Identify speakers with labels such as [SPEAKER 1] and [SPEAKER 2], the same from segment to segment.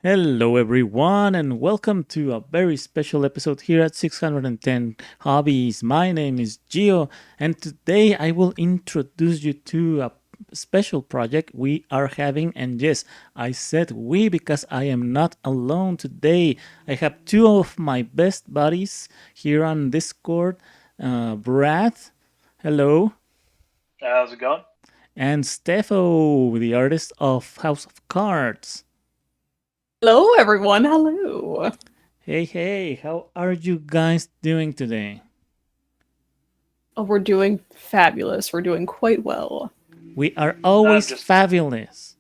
[SPEAKER 1] Hello, everyone, and welcome to a very special episode here at 610 Hobbies. My name is Gio, and today I will introduce you to a special project we are having. And yes, I said we because I am not alone today. I have two of my best buddies here on Discord, Brad. Hello.
[SPEAKER 2] How's it going?
[SPEAKER 1] And Stefo, the artist of House of Cards.
[SPEAKER 3] Hello, everyone. Hello.
[SPEAKER 1] Hey, hey, how are you guys doing today?
[SPEAKER 3] Oh, we're doing fabulous. We're doing quite well.
[SPEAKER 1] We are
[SPEAKER 2] I'm
[SPEAKER 1] always
[SPEAKER 2] just
[SPEAKER 1] fabulous.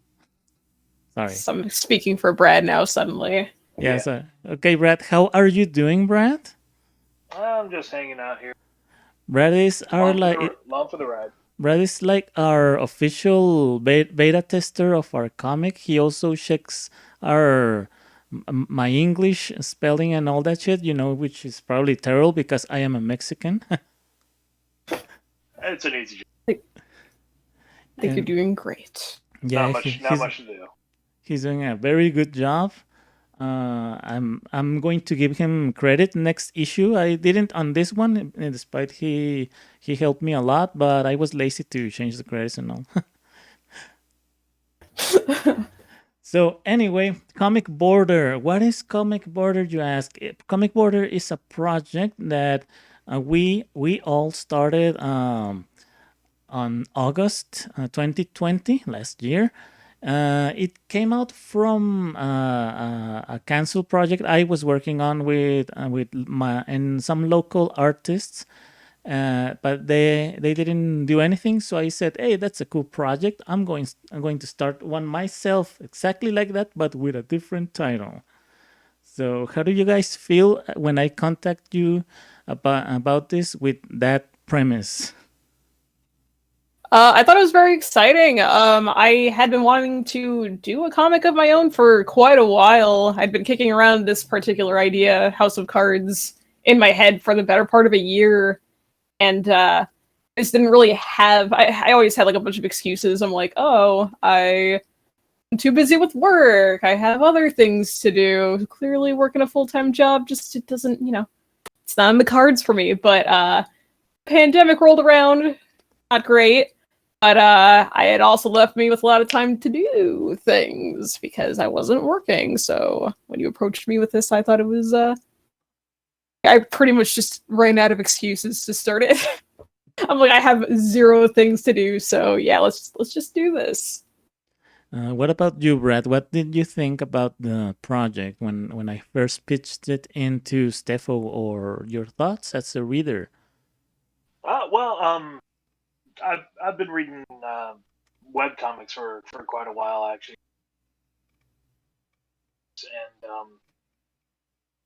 [SPEAKER 1] Sorry.
[SPEAKER 3] So I'm speaking for Brad now, suddenly.
[SPEAKER 1] Yes.
[SPEAKER 2] yeah.
[SPEAKER 1] Okay, Brad, how are you doing, Brad?
[SPEAKER 2] I'm just hanging out here,
[SPEAKER 1] Brad is our like
[SPEAKER 2] along for the ride.
[SPEAKER 1] Brad is like our official beta tester of our comic. He also checks our my English spelling and all that shit, which is probably terrible because I am a Mexican.
[SPEAKER 2] It's an easy job.
[SPEAKER 3] I think you're
[SPEAKER 1] And
[SPEAKER 3] doing great.
[SPEAKER 1] yeah,
[SPEAKER 2] Not much to do.
[SPEAKER 1] he's doing a very good job. I'm going to give him credit next issue. I didn't on this one, despite he helped me a lot, but I was lazy to change the credits and all. So anyway, Comic Border. What is Comic Border, you ask? Comic Border is a project that we all started on August 2020 last year. It came out from a cancel project I was working on with my and some local artists, but they didn't do anything. So I said, "Hey, that's a cool project. I'm going to start one myself, exactly like that, but with a different title." So how do you guys feel when I contact you about this with that premise?
[SPEAKER 3] I thought it was very exciting. I had been wanting to do a comic of my own for quite a while. I'd been kicking around this particular idea, House of Cards, in my head for the better part of a year, and I just didn't really have. I always had like a bunch of excuses. I'm like, oh, I'm too busy with work. I have other things to do. Clearly, working a full time job just it doesn't, it's not in the cards for me. But pandemic rolled around, not great. But I had also left me with a lot of time to do things because I wasn't working. So when you approached me with this, I thought it was. I pretty much just ran out of excuses to start it. I'm like, I have zero things to do, so yeah, let's just do this.
[SPEAKER 1] What about you, Brad? What did you think about the project when I first pitched it into Stefo, or your thoughts as a reader?
[SPEAKER 2] Well, I've been reading web comics for quite a while actually,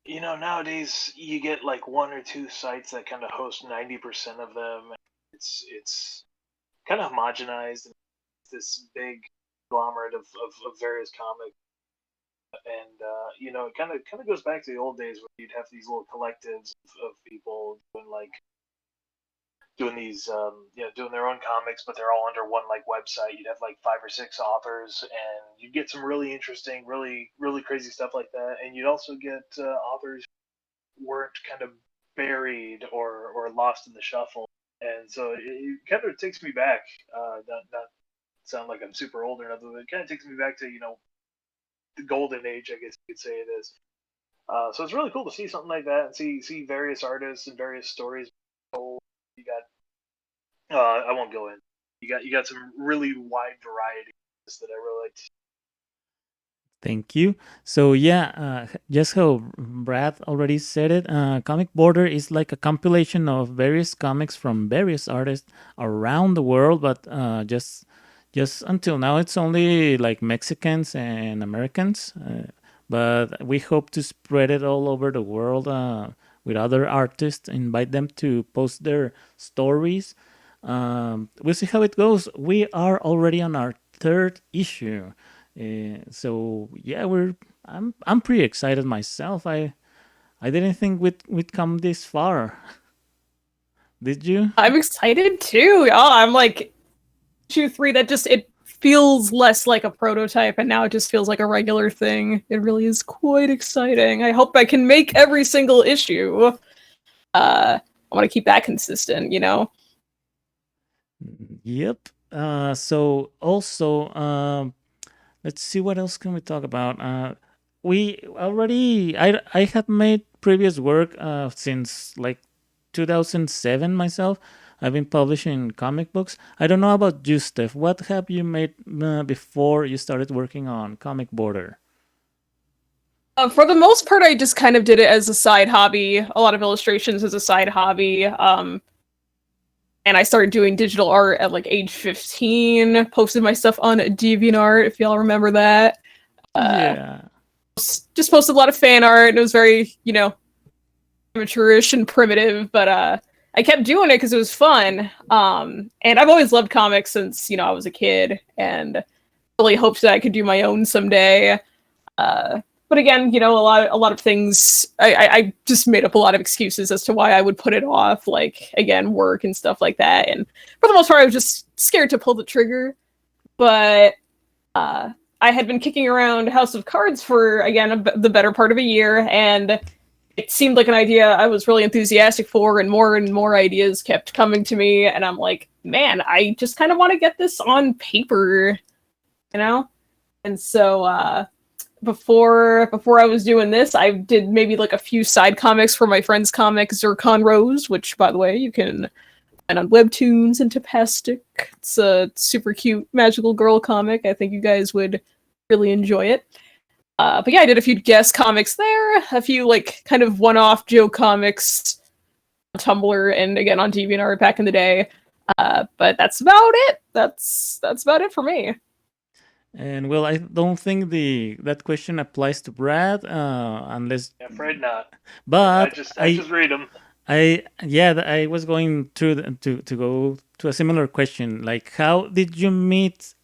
[SPEAKER 2] and nowadays you get like one or two sites that kind of host 90% of them. It's kind of homogenized and this big conglomerate of various comics. And it kind of goes back to the old days where you'd have these little collectives of people doing these doing their own comics, but they're all under one like website. You'd have like five or six authors, and you'd get some really interesting, really crazy stuff like that. And you'd also get authors who weren't kind of buried or lost in the shuffle. And so it kind of takes me back. Not sound like I'm super old or nothing, but it kind of takes me back to the golden age, I guess you could say it is. So it's really cool to see something like that and see various artists and various stories told. You got I won't go in. You got some really wide variety that I really liked.
[SPEAKER 1] Thank you. So yeah, just how Brad already said it, Comic Border is like a compilation of various comics from various artists around the world, but just until now it's only like Mexicans and Americans. But we hope to spread it all over the world with other artists, invite them to post their stories. We'll see how it goes. We are already on our third issue. So yeah, I'm pretty excited myself. I didn't think we'd come this far. Did you?
[SPEAKER 3] I'm excited too. Oh, I'm like 2, 3. That just it feels less like a prototype, and now it just feels like a regular thing. It really is quite exciting. I hope I can make every single issue. I want to keep that consistent, you know.
[SPEAKER 1] Yep. So also, let's see what else can we talk about. We already I have made previous work since like 2007 myself. I've been publishing comic books. I don't know about you, Steph. What have you made before you started working on Comic Border?
[SPEAKER 3] For the most part, I just kind of did it as a side hobby. A lot of illustrations as a side hobby. And I started doing digital art at like age 15. Posted my stuff on DeviantArt, if y'all remember that. Uh,
[SPEAKER 1] Yeah.
[SPEAKER 3] just posted a lot of fan art, and it was very, you know, amateurish and primitive. But I kept doing it because it was fun. And I've always loved comics since, you know, I was a kid, and really hoped that I could do my own someday. Uh, but again, you know, a lot of things. I just made up a lot of excuses as to why I would put it off, like again, work and stuff like that. And for the most part, I was just scared to pull the trigger. But uh, I had been kicking around House of Cards for again the better part of a year, and it seemed like an idea I was really enthusiastic for, and more ideas kept coming to me, and I'm like, man, I just kind of want to get this on paper, you know. And so before I was doing this, I did maybe like a few side comics for my friend's comic Zircon Rose, which by the way you can find on Webtoons and Tapastic. It's a super cute magical girl comic. I think you guys would really enjoy it. But yeah, I did a few guest comics there, a few like kind of one-off Joe comics on Tumblr and again on DeviantArt back in the day. But that's about it. That's about it for me.
[SPEAKER 1] And well, I don't think the that question applies to Brad, unless.
[SPEAKER 2] Yeah, afraid not.
[SPEAKER 1] But
[SPEAKER 2] I just read them.
[SPEAKER 1] I was going through to go to a similar question. Like, how did you meet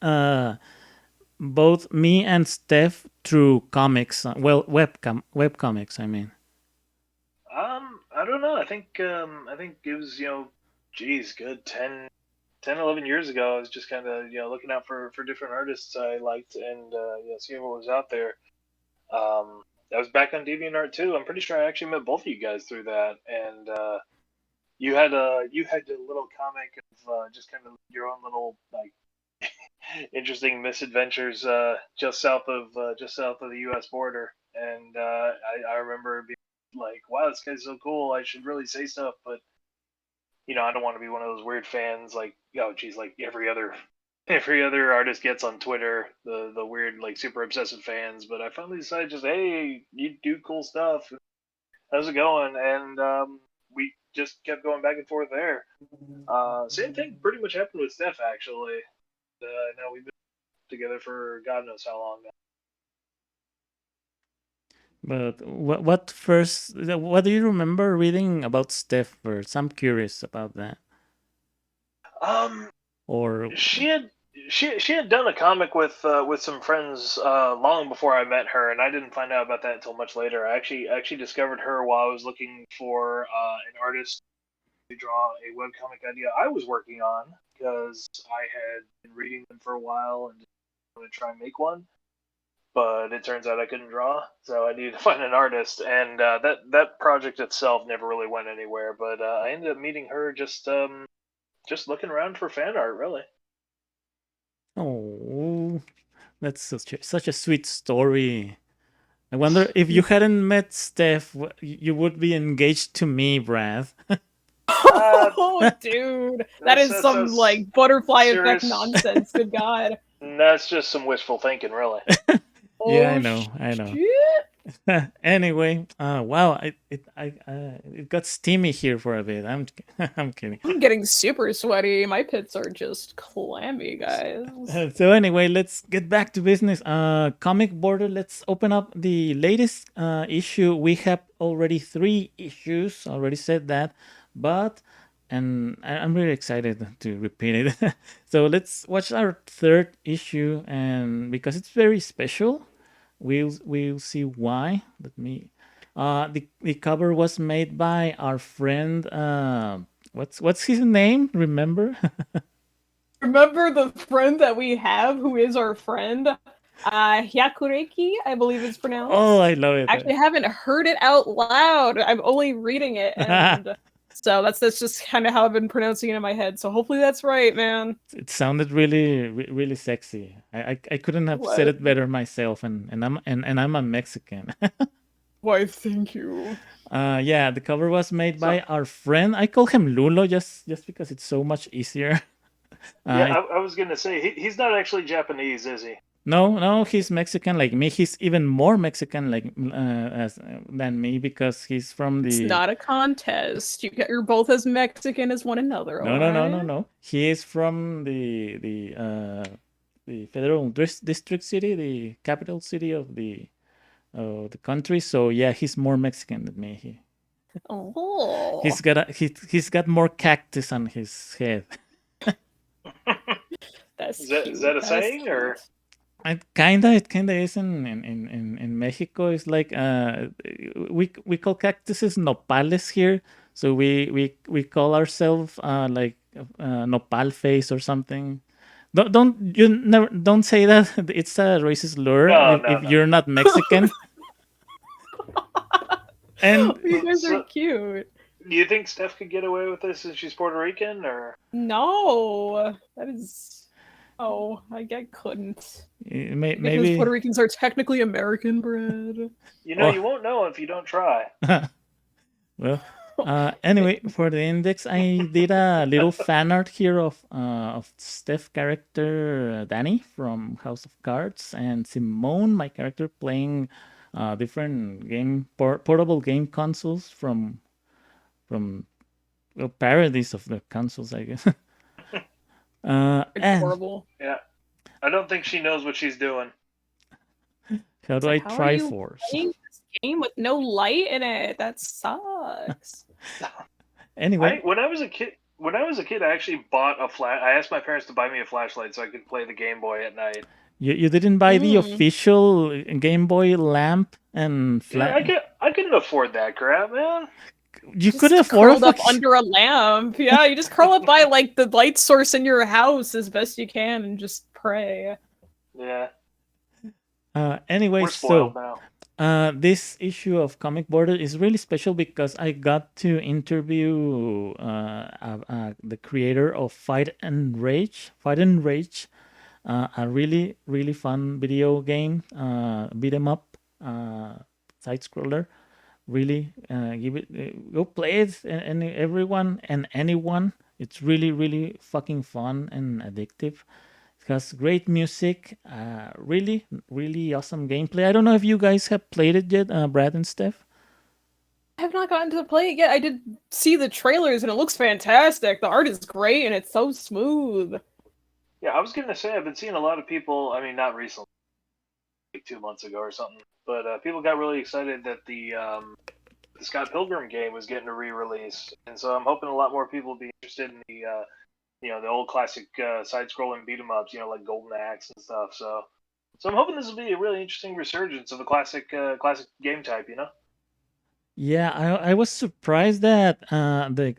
[SPEAKER 1] both me and Steph through comics? Well, web comics. I mean.
[SPEAKER 2] I don't know. I think it was, you know, geez, good 10, 11 years ago. I was just kind of, you know, looking out for different artists I liked, and you know, seeing what was out there. That was back on DeviantArt too. I'm pretty sure I actually met both of you guys through that, and you had a little comic of just kind of your own little like interesting misadventures just south of the U.S. border, and I remember being like, "Wow, this guy's so cool! I should really say stuff," but you know, I don't want to be one of those weird fans like, oh, geez, like every other artist gets on Twitter, the weird like super obsessive fans. But I finally decided just, hey, you do cool stuff. How's it going? And we just kept going back and forth there. Same thing pretty much happened with Steph actually. Now we've been together for God knows how long
[SPEAKER 1] But what first? What do you remember reading about Steph first? I'm curious about that.
[SPEAKER 2] now.
[SPEAKER 1] Or
[SPEAKER 2] She had she had done a comic with some friends long before I met her, and I didn't find out about that until much later. I actually discovered her while I was looking for an artist to draw a webcomic idea I was working on because I had been reading them for a while and just wanted to try and make one. But it turns out I couldn't draw, so I needed to find an artist, and that project itself never really went anywhere. But I ended up meeting her just looking around for fan art, really.
[SPEAKER 1] oh, that's such a sweet story. I wonder if you hadn't met Steph, you would be engaged to me, Brad.
[SPEAKER 2] Uh,
[SPEAKER 3] Oh, dude, that is some
[SPEAKER 2] that's
[SPEAKER 3] like butterfly effect
[SPEAKER 2] serious.
[SPEAKER 3] nonsense. Good God.
[SPEAKER 2] That's just some wishful thinking, really.
[SPEAKER 1] Yeah, I
[SPEAKER 3] Oh
[SPEAKER 1] know, I know.
[SPEAKER 3] shit.
[SPEAKER 1] Anyway, wow, it got steamy here for a bit. I'm kidding.
[SPEAKER 3] I'm getting super sweaty. My pits are just clammy, guys.
[SPEAKER 1] So anyway, let's get back to business. Comic Border. Let's open up the latest issue. We have already 3 issues. Already said that, but and I'm really excited to repeat it. So let's watch our third issue, and because it's very special, we'll see why. Let me. The cover was made by our friend. What's his name? Remember?
[SPEAKER 3] Remember the friend that we have who is our friend? Hyakureki, I believe it's
[SPEAKER 1] Oh, I
[SPEAKER 3] pronounced.
[SPEAKER 1] love it.
[SPEAKER 3] Actually, haven't heard it out loud. I'm only reading it, and so that's just kind of how I've been pronouncing it in my head. So hopefully that's right, man.
[SPEAKER 1] It sounded really really sexy. I couldn't have said
[SPEAKER 3] What?
[SPEAKER 1] it better myself, and I'm a Mexican.
[SPEAKER 3] Why, thank you.
[SPEAKER 1] Yeah, the cover was made
[SPEAKER 2] So
[SPEAKER 1] by our friend. I call him Lulo just because it's so much easier.
[SPEAKER 2] yeah,
[SPEAKER 1] It,
[SPEAKER 2] I was gonna say he's not actually Japanese, is he?
[SPEAKER 1] no, no, he's Mexican like me. He's even more Mexican like than me because he's from
[SPEAKER 3] It's
[SPEAKER 1] the
[SPEAKER 3] not a contest. You're both as Mexican as one another, all
[SPEAKER 1] no, no, no, no,
[SPEAKER 3] right?
[SPEAKER 1] no. He is from the federal district city, the capital city of the country. So yeah, he's more Mexican than me.
[SPEAKER 3] Oh,
[SPEAKER 1] He's got more cactus on his head.
[SPEAKER 3] that's
[SPEAKER 2] Is
[SPEAKER 3] cute.
[SPEAKER 2] that a
[SPEAKER 3] That's
[SPEAKER 2] saying or?
[SPEAKER 3] cute.
[SPEAKER 1] It kinda is in Mexico. It's like we call cactuses nopales here. So we call ourselves like nopal face or something. Don't say that. It's a racist lure
[SPEAKER 2] No,
[SPEAKER 1] if
[SPEAKER 2] no, no.
[SPEAKER 1] you're not Mexican. And
[SPEAKER 3] You guys are
[SPEAKER 2] So,
[SPEAKER 3] cute.
[SPEAKER 2] do you think Steph could get away with this since she's Puerto Rican, or
[SPEAKER 3] No, that is. Oh, I couldn't. Because Puerto
[SPEAKER 1] maybe
[SPEAKER 3] Ricans are technically American bred.
[SPEAKER 1] or
[SPEAKER 2] you won't know if you don't try.
[SPEAKER 1] well, anyway, for the index, I did a little fan art here of Steph character Danny from House of Cards and Simone, my character, playing different portable game consoles from well, parodies of the consoles, I guess. And
[SPEAKER 3] Adorable.
[SPEAKER 2] Yeah, I don't think she knows what she's doing.
[SPEAKER 1] how
[SPEAKER 3] It's
[SPEAKER 1] do
[SPEAKER 3] like,
[SPEAKER 1] I
[SPEAKER 3] how are
[SPEAKER 1] try
[SPEAKER 3] you
[SPEAKER 1] force?
[SPEAKER 3] playing this game with no light in it? That sucks.
[SPEAKER 1] Anyway,
[SPEAKER 2] When I was a kid, I actually bought a flash. I asked my parents to buy me a flashlight so I could play the Game Boy at night.
[SPEAKER 1] you didn't buy the
[SPEAKER 3] Mm.
[SPEAKER 1] official Game Boy lamp and
[SPEAKER 2] Dude,
[SPEAKER 1] flat.
[SPEAKER 2] I couldn't afford that crap, man.
[SPEAKER 1] You could
[SPEAKER 3] Just
[SPEAKER 1] afford a
[SPEAKER 3] curled up
[SPEAKER 1] fucking.
[SPEAKER 3] under a lamp. Yeah, you just curl up by like the light source in your house as best you can and just pray.
[SPEAKER 2] Yeah,
[SPEAKER 1] Anyway,
[SPEAKER 2] we're spoiled
[SPEAKER 1] so
[SPEAKER 2] now.
[SPEAKER 1] this issue of Comic Border is really special because I got to interview the creator of Fight and Rage, a really really fun video game, beat 'em up, side scroller. Really, give it go play it, and everyone and anyone. It's really really fucking fun and addictive. It has great music, really, really awesome gameplay. I don't know if you guys have played it yet, Brad and Steph.
[SPEAKER 3] I have not gotten to play it yet. I did see the trailers and it looks fantastic. The art is great and it's so smooth.
[SPEAKER 2] Yeah, I was gonna say I've been seeing a lot of people. I mean, not recently, like 2 months ago or something, but people got really excited that the Scott Pilgrim game was getting a re-release, and so I'm hoping a lot more people will be interested in the old classic side-scrolling beat 'em ups, like Golden Axe and stuff. So I'm hoping this will be a really interesting resurgence of a classic game type.
[SPEAKER 1] Yeah, I was surprised that the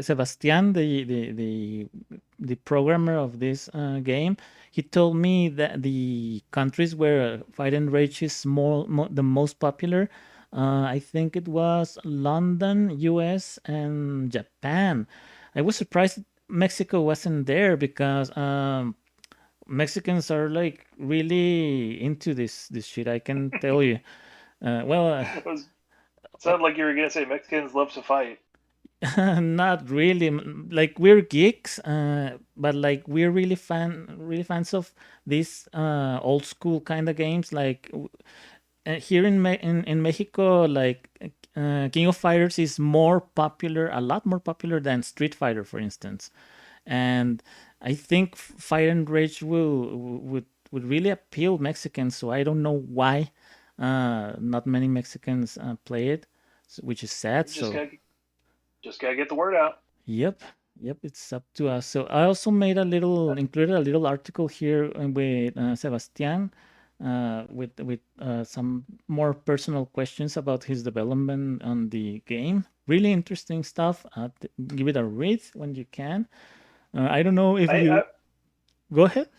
[SPEAKER 1] Sebastian, the programmer of this game, he told me that the countries where Fight and Rage is the most popular, I think it was London, US, and Japan. I was surprised Mexico wasn't there because Mexicans are like really into this shit. I can tell you. Well,
[SPEAKER 2] It was sounded like you were gonna say Mexicans love to fight.
[SPEAKER 1] not really. Like we're geeks, but like we're really fans of these old school kind of games. Like here in Mexico, like King of Fighters is more popular, a lot more popular than Street Fighter, for instance. And I think Fire and Rage would really appeal Mexicans. So I don't know why not many Mexicans play it, which is sad.
[SPEAKER 2] Just
[SPEAKER 1] So
[SPEAKER 2] gotta just gotta get the word out.
[SPEAKER 1] yep, yep, it's up to us. So I also included a little article here with Sebastian, with some more personal questions about his development on the game. Really interesting stuff. Give it a read when you can. I don't know if
[SPEAKER 2] I
[SPEAKER 1] you go ahead.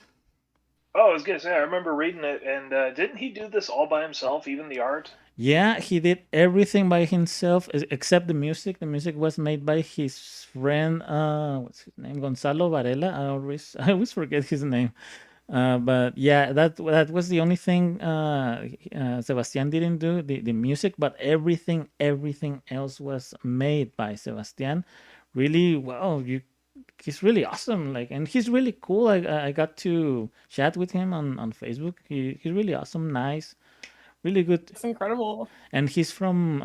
[SPEAKER 2] oh, I was gonna say I remember reading it, and didn't he do this all by himself, even the art?
[SPEAKER 1] Yeah, he did everything by himself except the music. The music was made by his friend. What's his name? Gonzalo Varela. I always forget his name. But yeah, that was the only thing Sebastian didn't do the music, but everything else was made by Sebastian. Really, well, he's really awesome. Like, and he's really cool. I got to chat with him on Facebook. He's really awesome, nice, really good,
[SPEAKER 3] It's incredible.
[SPEAKER 1] and he's from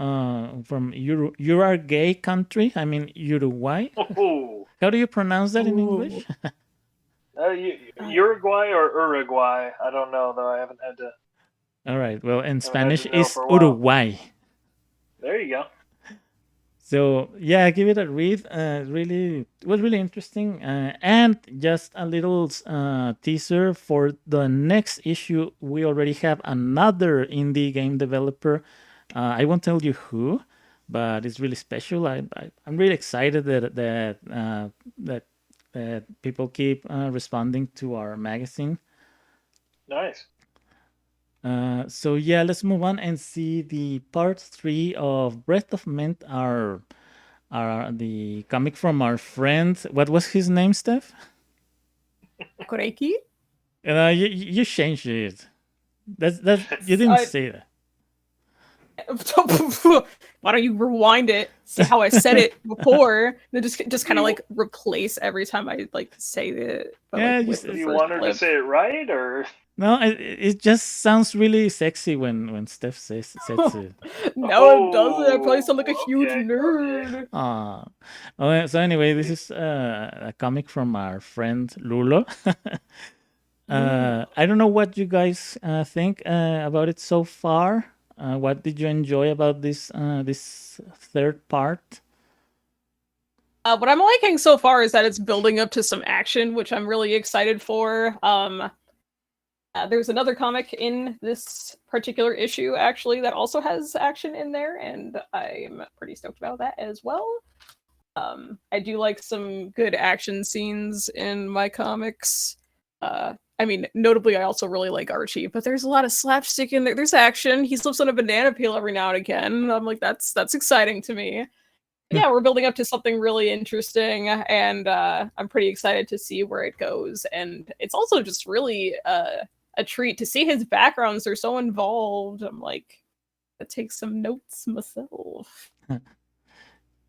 [SPEAKER 1] Uruguay country. I mean Uruguay.
[SPEAKER 2] Oh,
[SPEAKER 1] How do you pronounce that in
[SPEAKER 3] Ooh.
[SPEAKER 1] English?
[SPEAKER 3] Uh,
[SPEAKER 2] Uruguay or Uruguay? I don't know though. I
[SPEAKER 1] All right. Well, in
[SPEAKER 2] haven't had
[SPEAKER 1] Spanish
[SPEAKER 2] to know
[SPEAKER 1] is
[SPEAKER 2] for a while.
[SPEAKER 1] Uruguay.
[SPEAKER 2] There you go.
[SPEAKER 1] So yeah, give it a read. Really, it was really interesting. And just a little teaser for the next issue. We already have another indie game developer. I won't tell you who, but it's really special. I'm really excited that people keep responding to our magazine.
[SPEAKER 2] Nice.
[SPEAKER 1] So yeah, let's move on and see the part three of Breath of Mint, our the comic from our friend. What was his name, Steph?
[SPEAKER 3] Koreki?
[SPEAKER 1] You changed it. That's you didn't
[SPEAKER 3] I,
[SPEAKER 1] say that.
[SPEAKER 3] why don't you rewind it? See how I said it before? Then just
[SPEAKER 2] Do
[SPEAKER 3] kind of
[SPEAKER 2] you
[SPEAKER 3] like replace every time I like say it, but like
[SPEAKER 1] Yeah,
[SPEAKER 3] with
[SPEAKER 2] do
[SPEAKER 3] the
[SPEAKER 2] you
[SPEAKER 3] first
[SPEAKER 2] want her to
[SPEAKER 3] blip.
[SPEAKER 2] say it right or?
[SPEAKER 1] no, it just sounds really sexy when Steph says it.
[SPEAKER 3] No, it doesn't. I probably sound like a
[SPEAKER 2] Oh,
[SPEAKER 3] huge
[SPEAKER 2] okay, okay.
[SPEAKER 3] nerd.
[SPEAKER 1] Ah, oh, so anyway, this is a comic from our friend Lulo.
[SPEAKER 3] Ooh.
[SPEAKER 1] I don't know what you guys think about it so far. What did you enjoy about this third part?
[SPEAKER 3] What I'm liking so far is that it's building up to some action, which I'm really excited for. There's another comic in this particular issue, actually, that also has action in there, and I'm pretty stoked about that as well. I do like some good action scenes in my comics. I mean, notably, I also really like Archie, but there's a lot of slapstick in there. There's action. He slips on a banana peel every now and again. I'm like, that's exciting to me. Yeah, we're building up to something really interesting, and I'm pretty excited to see where it goes. And it's also just really a treat to see his backgrounds. They're so involved. I'm like, I take some notes myself.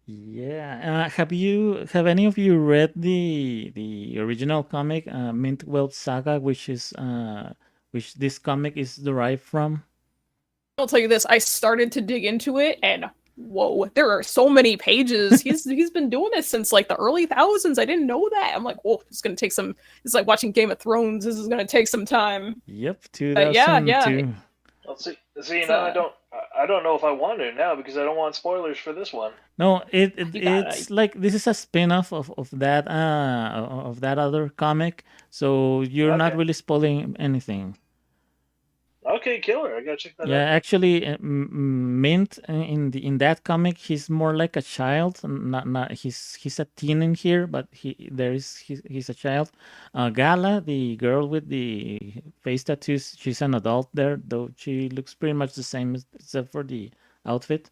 [SPEAKER 1] Yeah. Have any of you read the original comic, Mint World Saga, which this comic is derived from?
[SPEAKER 3] I'll tell you this: I started to dig into it, and whoa, there are so many pages. He's been doing this since like the early thousands. I didn't know that. I'm like, whoa, it's gonna take some. It's like watching Game of Thrones. This is gonna take some time.
[SPEAKER 1] Yep,
[SPEAKER 3] Yeah,
[SPEAKER 1] 2002.
[SPEAKER 2] Let's see. See,
[SPEAKER 3] it's
[SPEAKER 2] now I don't know if I want to now because I don't want spoilers for this one.
[SPEAKER 1] No,
[SPEAKER 3] you gotta.
[SPEAKER 1] it's like this is a spin-off of that other comic, so you're not
[SPEAKER 2] Okay.
[SPEAKER 1] really spoiling anything.
[SPEAKER 2] Okay, killer. I gotta check that
[SPEAKER 1] Yeah,
[SPEAKER 2] out.
[SPEAKER 1] actually, Mint in that comic, he's more like a child. Not he's a teen in here, but he's a child. Gala, the girl with the face tattoos, she's an adult there, though she looks pretty much the same except for the outfit.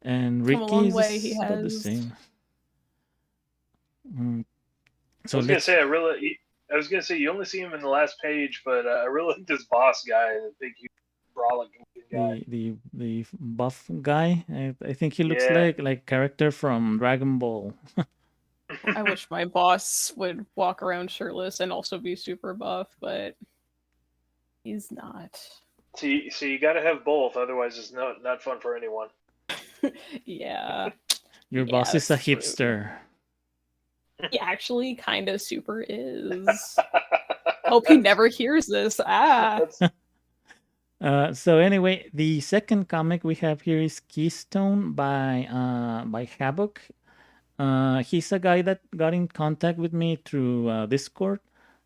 [SPEAKER 1] And
[SPEAKER 3] Come a
[SPEAKER 1] Ricky
[SPEAKER 3] long way. He
[SPEAKER 1] is about the
[SPEAKER 3] has.
[SPEAKER 1] same. Mm,
[SPEAKER 2] I
[SPEAKER 1] so
[SPEAKER 2] was gonna
[SPEAKER 1] let's
[SPEAKER 2] say I was gonna say you only see him in the last page, but I really like this boss guy, the big, huge, brolic looking guy.
[SPEAKER 1] the buff guy. I think he looks
[SPEAKER 2] Yeah.
[SPEAKER 1] like character from Dragon Ball.
[SPEAKER 3] I wish my boss would walk around shirtless and also be super buff, but he's not.
[SPEAKER 2] So you got to have both, otherwise it's not fun for anyone.
[SPEAKER 3] Yeah,
[SPEAKER 1] Your
[SPEAKER 3] yeah,
[SPEAKER 1] boss is a
[SPEAKER 3] that's true.
[SPEAKER 1] hipster.
[SPEAKER 3] He actually kind of super is. Hope he never hears this. Ah.
[SPEAKER 2] That's
[SPEAKER 1] So anyway, the second comic we have here is Keystone by Havoc. He's a guy that got in contact with me through Discord.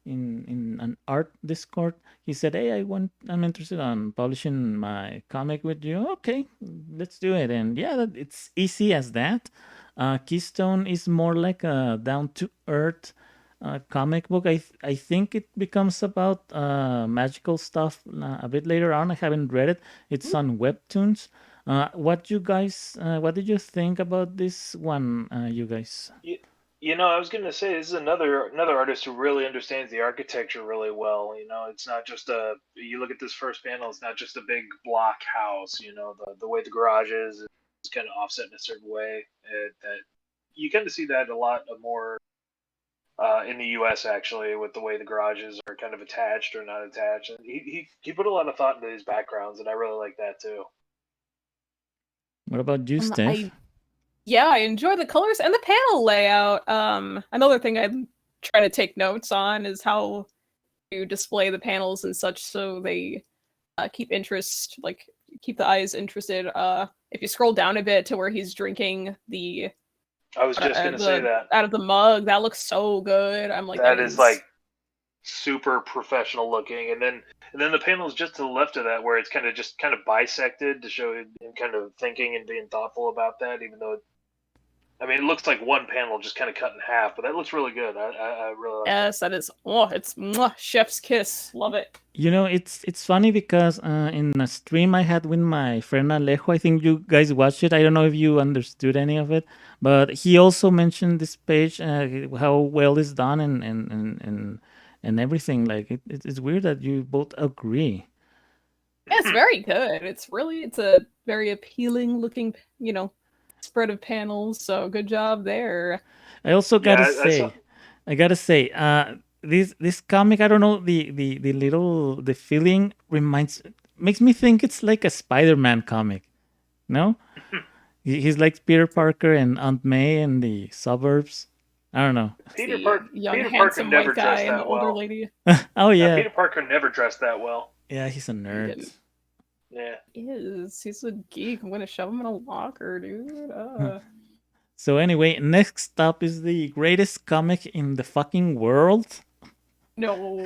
[SPEAKER 1] in an art Discord. He said, "Hey, I'm interested on publishing my comic with you. Okay, let's do it." And yeah, it's easy as that. Keystone is more like a down to earth comic book. I think it becomes about magical stuff a bit later on. I haven't read it. It's on Webtoons. What did you think about this one, you guys?
[SPEAKER 2] I was gonna say this is another artist who really understands the architecture really well. It's not just you look at this first panel, it's not just a big block house. The way the garage is kind of offset in a certain way. That you kind of see that a lot more in the U.S. actually, with the way the garages are kind of attached or not attached. And he put a lot of thought into these backgrounds, and I really like that too.
[SPEAKER 1] What about you, Steph?
[SPEAKER 3] I enjoy the colors and the panel layout. Another thing I'm trying to take notes on is how you display the panels and such, so they keep keep the eyes interested. If you scroll down a bit to where he's drinking the
[SPEAKER 2] I was just gonna say that.
[SPEAKER 3] out of the mug, that looks so good. I'm like,
[SPEAKER 2] That is like super professional looking, and then the panels just to the left of that, where it's kind of bisected to show him kind of thinking and being thoughtful about that, even though it looks like one panel just kind of cut in half, but that looks really good. I really like
[SPEAKER 3] yes, that is. Oh, it's chef's kiss. Love it.
[SPEAKER 1] It's funny because in a stream I had with my friend Alejo, I think you guys watched it. I don't know if you understood any of it, but he also mentioned this page, how well it's done and everything. Like it's weird that you both agree.
[SPEAKER 3] Yeah, it's very good. It's a very appealing looking, spread of panels. So good job there.
[SPEAKER 1] I also gotta
[SPEAKER 2] Yeah, I saw.
[SPEAKER 1] say, this comic, I don't know, the feeling makes me think it's like a Spider-Man comic. No, he's like Peter Parker and Aunt May in the suburbs. I don't know.
[SPEAKER 2] Peter
[SPEAKER 3] The
[SPEAKER 2] Parker.
[SPEAKER 3] young,
[SPEAKER 2] Peter Parker
[SPEAKER 3] handsome white
[SPEAKER 2] never
[SPEAKER 3] guy
[SPEAKER 2] dressed
[SPEAKER 3] and the
[SPEAKER 2] that
[SPEAKER 3] older
[SPEAKER 2] well.
[SPEAKER 3] lady.
[SPEAKER 1] Oh
[SPEAKER 2] Yeah,
[SPEAKER 1] yeah,
[SPEAKER 2] Peter Parker never dressed that well.
[SPEAKER 1] yeah, he's a
[SPEAKER 3] He
[SPEAKER 1] nerd.
[SPEAKER 3] didn't.
[SPEAKER 2] Yeah.
[SPEAKER 3] He's a geek. I'm gonna shove him in a locker, dude.
[SPEAKER 1] So anyway, next up is the greatest comic in the fucking world,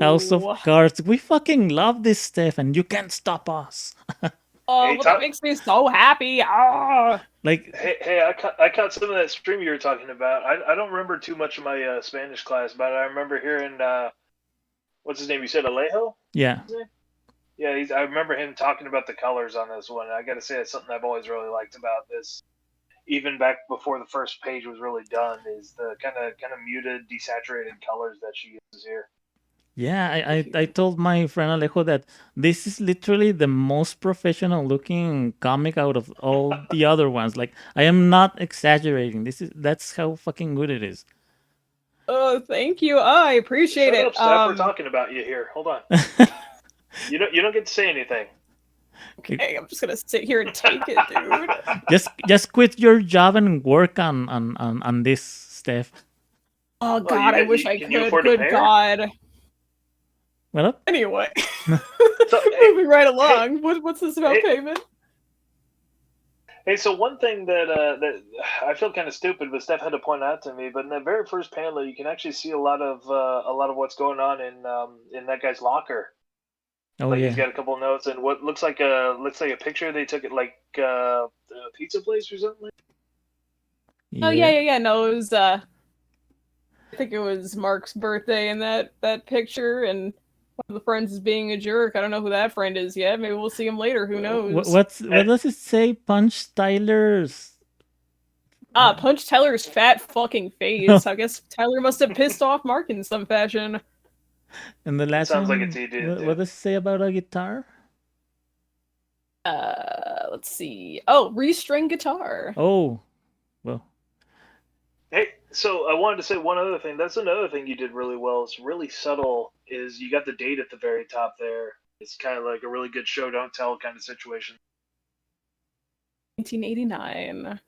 [SPEAKER 1] House of
[SPEAKER 3] No.
[SPEAKER 1] Cards. We fucking love this stuff, and you can't stop us.
[SPEAKER 3] Oh,
[SPEAKER 2] Hey,
[SPEAKER 3] well, that makes me so happy.
[SPEAKER 1] Like,
[SPEAKER 2] hey, I caught some of that stream you were talking about. I don't remember too much of my Spanish class, but I remember hearing what's his name? You said Alejo?
[SPEAKER 1] yeah,
[SPEAKER 2] Yeah, I remember him talking about the colors on this one. I got to say, that's something I've always really liked about this. Even back before the first page was really done, is the kind of muted, desaturated colors that she uses here.
[SPEAKER 1] yeah. I told my friend Alejo that this is literally the most professional looking comic out of all the other ones. Like, I am not exaggerating. That's how fucking good it is.
[SPEAKER 3] Oh, thank you. Oh, I appreciate
[SPEAKER 2] Shut
[SPEAKER 3] it.
[SPEAKER 2] up, Steph. We're talking about you here. Hold on. You don't get to say anything.
[SPEAKER 3] Okay, I'm just gonna sit here and take it, dude.
[SPEAKER 1] Just quit your job and work on this, Steph.
[SPEAKER 3] Oh
[SPEAKER 2] Oh,
[SPEAKER 3] God, I wish I
[SPEAKER 2] can you
[SPEAKER 3] could.
[SPEAKER 2] afford to
[SPEAKER 3] Good
[SPEAKER 2] pay her?
[SPEAKER 3] God.
[SPEAKER 1] What up?
[SPEAKER 3] Anyway,
[SPEAKER 2] So,
[SPEAKER 3] moving right along. What's this about
[SPEAKER 2] hey,
[SPEAKER 3] payment?
[SPEAKER 2] Hey, so one thing that I feel kind of stupid, but Steph had to point out to me. But in the very first panel, you can actually see a lot of what's going on in that guy's locker.
[SPEAKER 1] Oh
[SPEAKER 2] Like he's
[SPEAKER 1] yeah,
[SPEAKER 2] got a couple notes and what looks like a picture they took at like a pizza place or something.
[SPEAKER 3] Oh
[SPEAKER 1] yeah.
[SPEAKER 3] yeah. No, it was I think it was Mark's birthday in that picture, and one of the friends is being a jerk. I don't know who that friend is yet. Maybe we'll see him later. Who knows?
[SPEAKER 1] What does it say? Punch Tyler's.
[SPEAKER 3] Punch Tyler's fat fucking face. I guess Tyler must have pissed off Mark in some fashion.
[SPEAKER 1] And the
[SPEAKER 2] It
[SPEAKER 1] last
[SPEAKER 2] sounds like it's
[SPEAKER 1] one,
[SPEAKER 2] he did too.
[SPEAKER 1] what does it say about a guitar?
[SPEAKER 3] Let's see. Oh, restring guitar.
[SPEAKER 1] Oh, well,
[SPEAKER 2] Hey, so I wanted to say one other thing. That's another thing you did really well. It's really subtle. Is you got the date at the very top there. It's kind of like a really good show don't tell kind of situation.
[SPEAKER 3] 1989.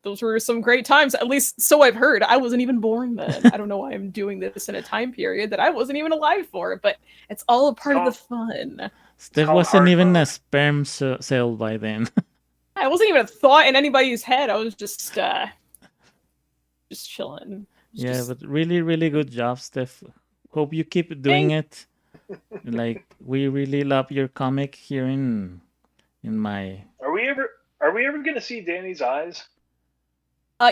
[SPEAKER 3] Those were some great times. At least so I've heard. I wasn't even born then. I don't know why I'm doing this in a time period that I wasn't even alive for, but it's all a part of the fun.
[SPEAKER 1] Steph
[SPEAKER 2] called
[SPEAKER 1] wasn't
[SPEAKER 2] hard
[SPEAKER 1] even a
[SPEAKER 2] mode.
[SPEAKER 1] sperm cell by then.
[SPEAKER 3] I wasn't even a thought in anybody's head. I was just chilling.
[SPEAKER 1] Yeah,
[SPEAKER 3] Just
[SPEAKER 1] but really, really good job, Steph. hope you keep doing it. Like, we really love your comic here in my.
[SPEAKER 2] Are we ever gonna see Danny's eyes?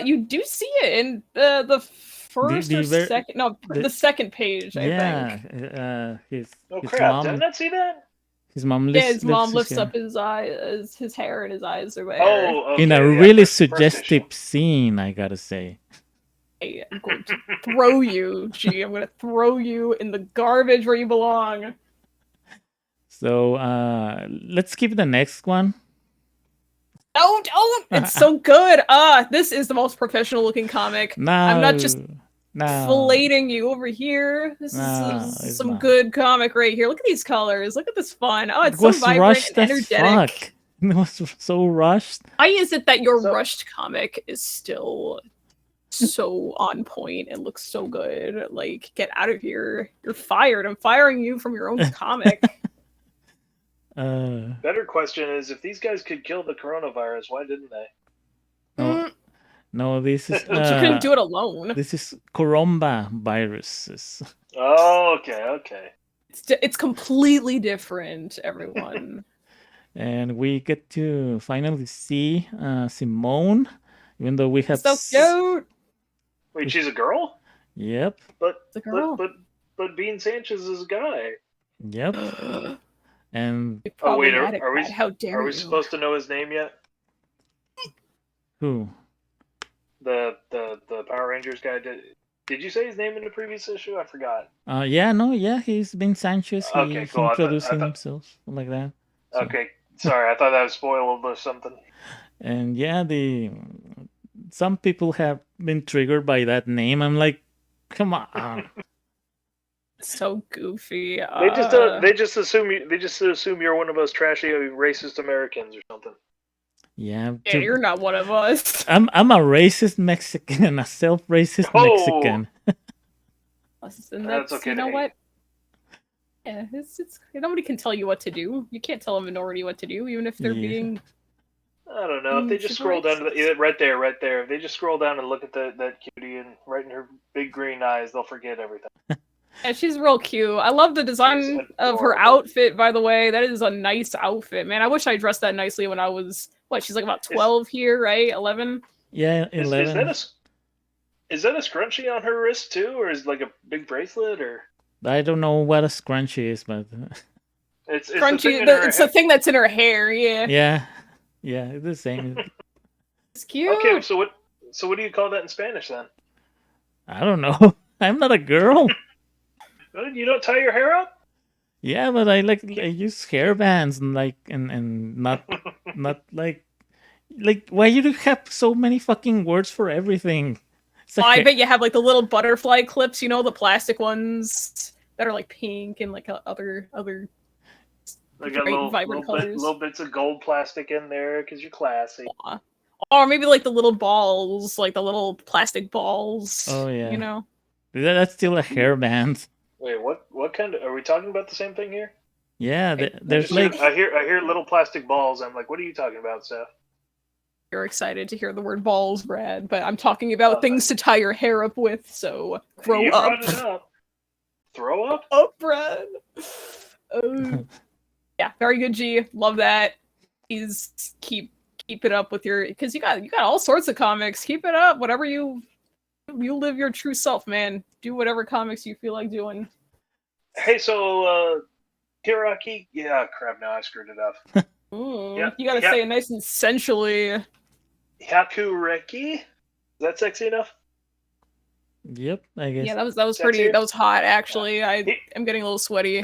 [SPEAKER 3] You do see it in the first or second, no, the second page, I
[SPEAKER 1] yeah,
[SPEAKER 3] think.
[SPEAKER 1] his
[SPEAKER 2] Oh
[SPEAKER 1] his
[SPEAKER 2] crap! Did I
[SPEAKER 1] mom
[SPEAKER 2] not see that?
[SPEAKER 1] his mom
[SPEAKER 3] Yeah, his mom
[SPEAKER 1] his
[SPEAKER 3] lifts
[SPEAKER 1] hair
[SPEAKER 3] up his eyes, his hair, and his eyes are there.
[SPEAKER 2] Oh, okay.
[SPEAKER 1] in a
[SPEAKER 2] yeah,
[SPEAKER 1] really
[SPEAKER 2] first issue.
[SPEAKER 1] suggestive scene, I gotta say.
[SPEAKER 3] Hey, I'm going to throw you, G. I'm going to throw you in the garbage where you belong.
[SPEAKER 1] So let's keep the next one.
[SPEAKER 3] Don't! It's so good. This is the most professional looking comic.
[SPEAKER 1] No,
[SPEAKER 3] I'm not just
[SPEAKER 1] no,
[SPEAKER 3] filleting you over here. This
[SPEAKER 1] no,
[SPEAKER 3] is some good comic right here. Look at these colors. Look at this fun. Oh, it's
[SPEAKER 1] it was
[SPEAKER 3] so vibrant
[SPEAKER 1] rushed
[SPEAKER 3] and
[SPEAKER 1] as
[SPEAKER 3] energetic.
[SPEAKER 1] fuck. It was so rushed.
[SPEAKER 3] Why is it that your rushed comic is still so on point and looks so good? Like, get out of here. You're fired. I'm firing you from your own comic.
[SPEAKER 2] Better question is, if these guys could kill the coronavirus, why didn't they?
[SPEAKER 1] No, this is.
[SPEAKER 3] You couldn't do it alone.
[SPEAKER 1] This is corona viruses.
[SPEAKER 2] Oh, okay.
[SPEAKER 3] It's completely different, everyone.
[SPEAKER 1] And we get to finally see Simone, even though we have.
[SPEAKER 3] So cute.
[SPEAKER 2] Wait, she's a girl?
[SPEAKER 1] Yep.
[SPEAKER 3] But
[SPEAKER 2] Bean Sanchez is a guy.
[SPEAKER 1] Yep. And
[SPEAKER 2] oh wait, are we supposed to know his name yet?
[SPEAKER 1] Who?
[SPEAKER 2] The Power Rangers guy. Did you say his name in the previous issue? I forgot.
[SPEAKER 1] He's Bean Sanchez. He
[SPEAKER 2] cool.
[SPEAKER 1] introducing himself like that.
[SPEAKER 2] So. Okay, sorry, I thought that was spoiled or something.
[SPEAKER 1] And yeah, some people have been triggered by that name. I'm like, come on.
[SPEAKER 3] So goofy.
[SPEAKER 2] They just assume you're one of those trashy racist Americans or something.
[SPEAKER 1] Yeah,
[SPEAKER 3] you're not one of us.
[SPEAKER 1] I'm a racist Mexican, a self-racist Mexican.
[SPEAKER 3] That's okay. You know what? Yeah, it's nobody can tell you what to do. You can't tell a minority what to do, even if they're being.
[SPEAKER 2] I don't know. If they just scroll down to right there. If they just scroll down and look at that cutie and right in her big green eyes, they'll forget everything.
[SPEAKER 3] Yeah, she's real cute. I love the design of her outfit, by the way. That is a nice outfit, man. I wish I dressed that nicely when I was, she's like about 12 here, right? 11?
[SPEAKER 1] Yeah, 11.
[SPEAKER 2] Is that a scrunchie on her wrist, too? Or is it like a big bracelet? Or
[SPEAKER 1] I don't know what a scrunchie is, but...
[SPEAKER 2] It's
[SPEAKER 3] scrunchie, it's the thing that's in her hair, yeah.
[SPEAKER 1] Yeah, it's the same.
[SPEAKER 3] It's cute.
[SPEAKER 2] Okay, so what do you call that in Spanish, then?
[SPEAKER 1] I don't know. I'm not a girl.
[SPEAKER 2] You don't tie your hair up?
[SPEAKER 1] Yeah, but I use hair bands and not like why you have so many fucking words for everything?
[SPEAKER 3] I bet you have like the little butterfly clips, the plastic ones that are like pink and like other
[SPEAKER 2] like got vibrant colors. Little bits of gold plastic in there because you're classy.
[SPEAKER 3] Or maybe like the little balls, like the little plastic balls.
[SPEAKER 1] Oh yeah, that's still a hairband.
[SPEAKER 2] Wait, what kind of? Are we talking about the same thing here?
[SPEAKER 1] Yeah, there's
[SPEAKER 2] I hear little plastic balls. I'm like, what are you talking about, Seth?
[SPEAKER 3] You're excited to hear the word balls, Brad, but I'm talking about things to tie your hair up with. So grow up.
[SPEAKER 2] Brought it up. Throw up?
[SPEAKER 3] Oh, Brad. Yeah, very good, G. Love that. Keep it up with because you got all sorts of comics. Keep it up. Whatever you live your true self, man. Do whatever comics you feel like doing.
[SPEAKER 2] Hey, so Hiraki, crap, now I screwed it up.
[SPEAKER 3] You gotta say it nice and sensually.
[SPEAKER 2] Hakureki? Is that sexy enough?
[SPEAKER 1] Yep, I guess.
[SPEAKER 3] Yeah, that was pretty. That was hot, actually. I'm getting a little sweaty.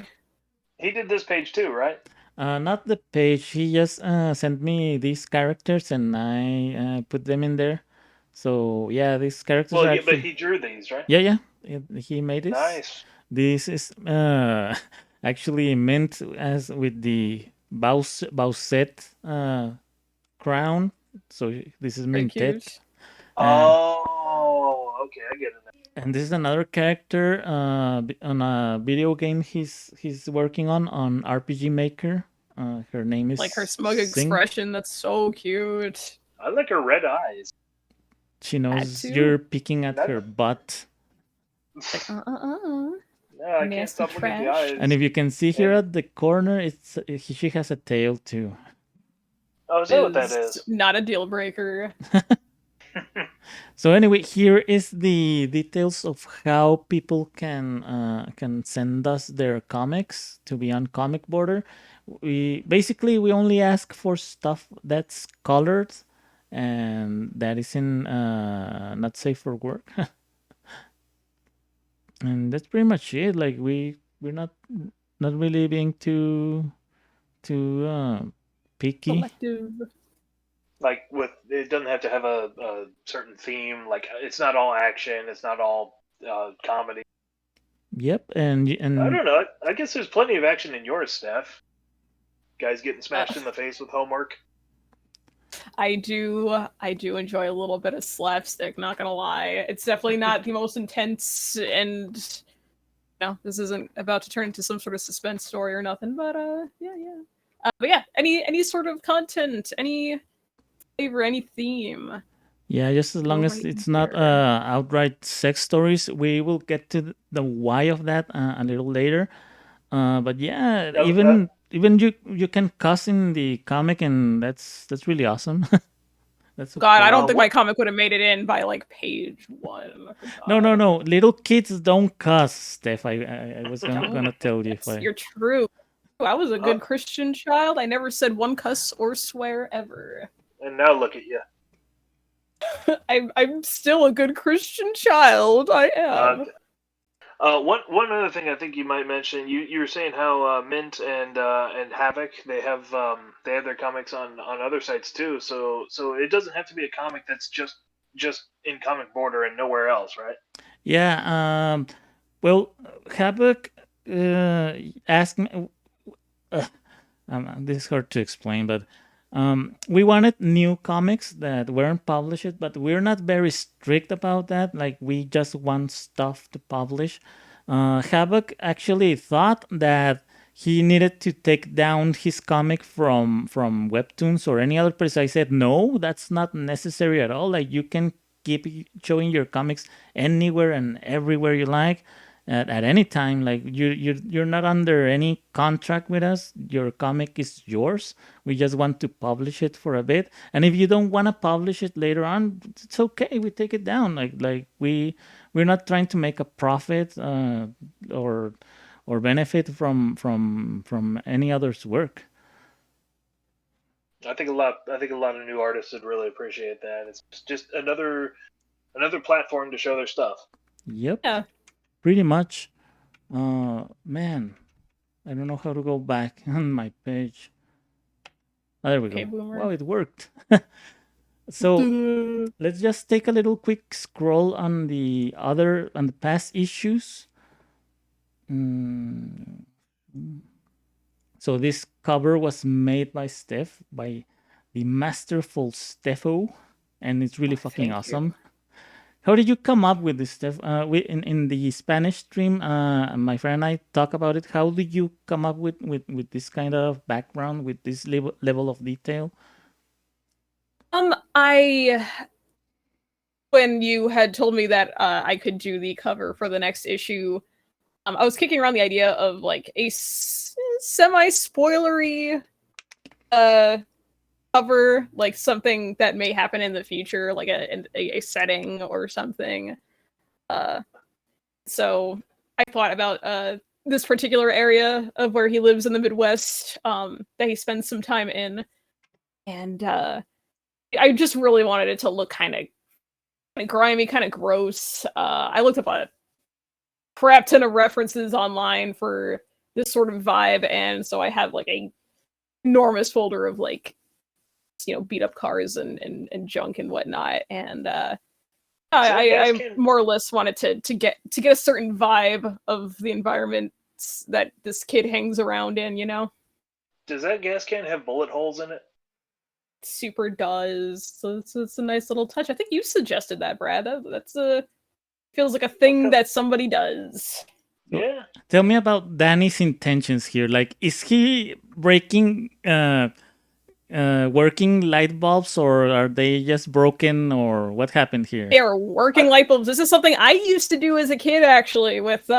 [SPEAKER 2] He did this page too, right?
[SPEAKER 1] Not the page. He just sent me these characters and I put them in there. So yeah, these characters.
[SPEAKER 2] Well, but he drew these, right?
[SPEAKER 1] Yeah. He made this.
[SPEAKER 2] Nice.
[SPEAKER 1] This is actually mint as with the Bowsette crown. So this is minted.
[SPEAKER 2] Oh, okay, I get it now.
[SPEAKER 1] And this is another character on a video game he's working on RPG Maker. Her name is
[SPEAKER 3] like her smug expression. That's so cute.
[SPEAKER 2] I like her red eyes.
[SPEAKER 1] She knows you're picking at her butt.
[SPEAKER 3] Like,
[SPEAKER 2] I can't
[SPEAKER 3] Nasty
[SPEAKER 2] stop looking at the
[SPEAKER 3] trash.
[SPEAKER 2] eyes.
[SPEAKER 1] And if you can see here
[SPEAKER 2] And
[SPEAKER 1] at the corner, she has a tail too.
[SPEAKER 2] oh, is that what that
[SPEAKER 3] Is
[SPEAKER 2] is?
[SPEAKER 3] not a deal breaker.
[SPEAKER 1] So anyway, here is the details of how people can send us their comics to be on Comic Border. We only ask for stuff that's colored and that is in not safe for work. And that's pretty much it. Like we're not really being too picky.
[SPEAKER 3] Selective.
[SPEAKER 2] Like with it doesn't have to have a certain theme. Like it's not all action. It's not all comedy.
[SPEAKER 1] Yep, and
[SPEAKER 2] I don't know. I guess there's plenty of action in yours, Steph. Guys getting
[SPEAKER 3] Uh,
[SPEAKER 2] smashed in the face with homework.
[SPEAKER 3] I do enjoy a little bit of slapstick, not gonna lie. It's definitely not the most intense, and this isn't about to turn into some sort of suspense story or nothing, but yeah. But yeah, any sort of content, any flavor, any theme.
[SPEAKER 1] yeah, just as long as
[SPEAKER 3] Right
[SPEAKER 1] it's not
[SPEAKER 3] there.
[SPEAKER 1] outright sex stories, we will get to the why of that a little later. But yeah,
[SPEAKER 2] Uh,
[SPEAKER 1] even you can cuss in the comic, and that's really awesome. That's
[SPEAKER 3] God, I
[SPEAKER 1] okay.
[SPEAKER 3] don't think my
[SPEAKER 2] what
[SPEAKER 3] comic would have made it in by like page 1. Oh,
[SPEAKER 1] No, no,
[SPEAKER 3] God.
[SPEAKER 1] no. Little kids don't cuss, Steph. I was
[SPEAKER 3] Don't.
[SPEAKER 1] gonna tell you if
[SPEAKER 3] That's
[SPEAKER 1] I.
[SPEAKER 3] you're true. I was a
[SPEAKER 2] uh,
[SPEAKER 3] good Christian child. I never said one cuss or swear ever.
[SPEAKER 2] and now look at you.
[SPEAKER 3] I'm still a good Christian child. I
[SPEAKER 2] Uh,
[SPEAKER 3] am.
[SPEAKER 2] one other thing I think you might mention. You were saying how Mint and Havoc they have their comics on other sites too. So it doesn't have to be a comic that's just in Comic Border and nowhere else, right?
[SPEAKER 1] Yeah. Well, Havoc asked me. Uh, this is hard to explain, but we wanted new comics that weren't published, but we're not very strict about that. Like we just want stuff to publish. Havoc actually thought that he needed to take down his comic from Webtoons or any other place. I said no, that's not necessary at all. Like you can keep showing your comics anywhere and everywhere you like at any time. Like you're not under any contract with us. Your comic is yours. We just want to publish it for a bit, and if you don't want to publish it later on, it's okay. We take it down. We're not trying to make a profit or benefit from any other's work.
[SPEAKER 2] I think a lot of new artists would really appreciate that. It's just another platform to show their stuff.
[SPEAKER 1] Yep,
[SPEAKER 3] Yeah.
[SPEAKER 1] pretty much. Man, I don't know how to go back on my page. Oh, there we
[SPEAKER 3] Okay,
[SPEAKER 1] go. Wow,
[SPEAKER 3] boomer.
[SPEAKER 1] it worked. So let's just take a little quick scroll on the past issues. Mm. So this cover was made by by the masterful Steffo, and it's really fucking
[SPEAKER 3] Thank you.
[SPEAKER 1] awesome. How did you come up with this, Steph? In the Spanish stream, my friend and I talk about it. How did you come up with this kind of background, with this level of detail?
[SPEAKER 3] I when you had told me that I could do the cover for the next issue, I was kicking around the idea of like a semi-spoilery cover, like something that may happen in the future, like a setting or something. So I thought about this particular area of where he lives in the Midwest, that he spends some time in, and I just really wanted it to look kind of grimy, kind of gross. I looked up a crap ton of references online for this sort of vibe, and so I have like a enormous folder of like beat up cars and junk and whatnot, and I more or less wanted to get a certain vibe of the environment that this kid hangs around in.
[SPEAKER 2] Does that gas can have bullet holes in it?
[SPEAKER 3] Super does. So it's a nice little touch. I think you suggested that, Brad. That's a feels like a thing that somebody does.
[SPEAKER 1] So
[SPEAKER 2] Yeah.
[SPEAKER 1] tell me about Danny's intentions here. Like, is he breaking, working light bulbs, or are they just broken, or what happened here?
[SPEAKER 3] They are working light bulbs. This is something I used to do as a kid, actually, with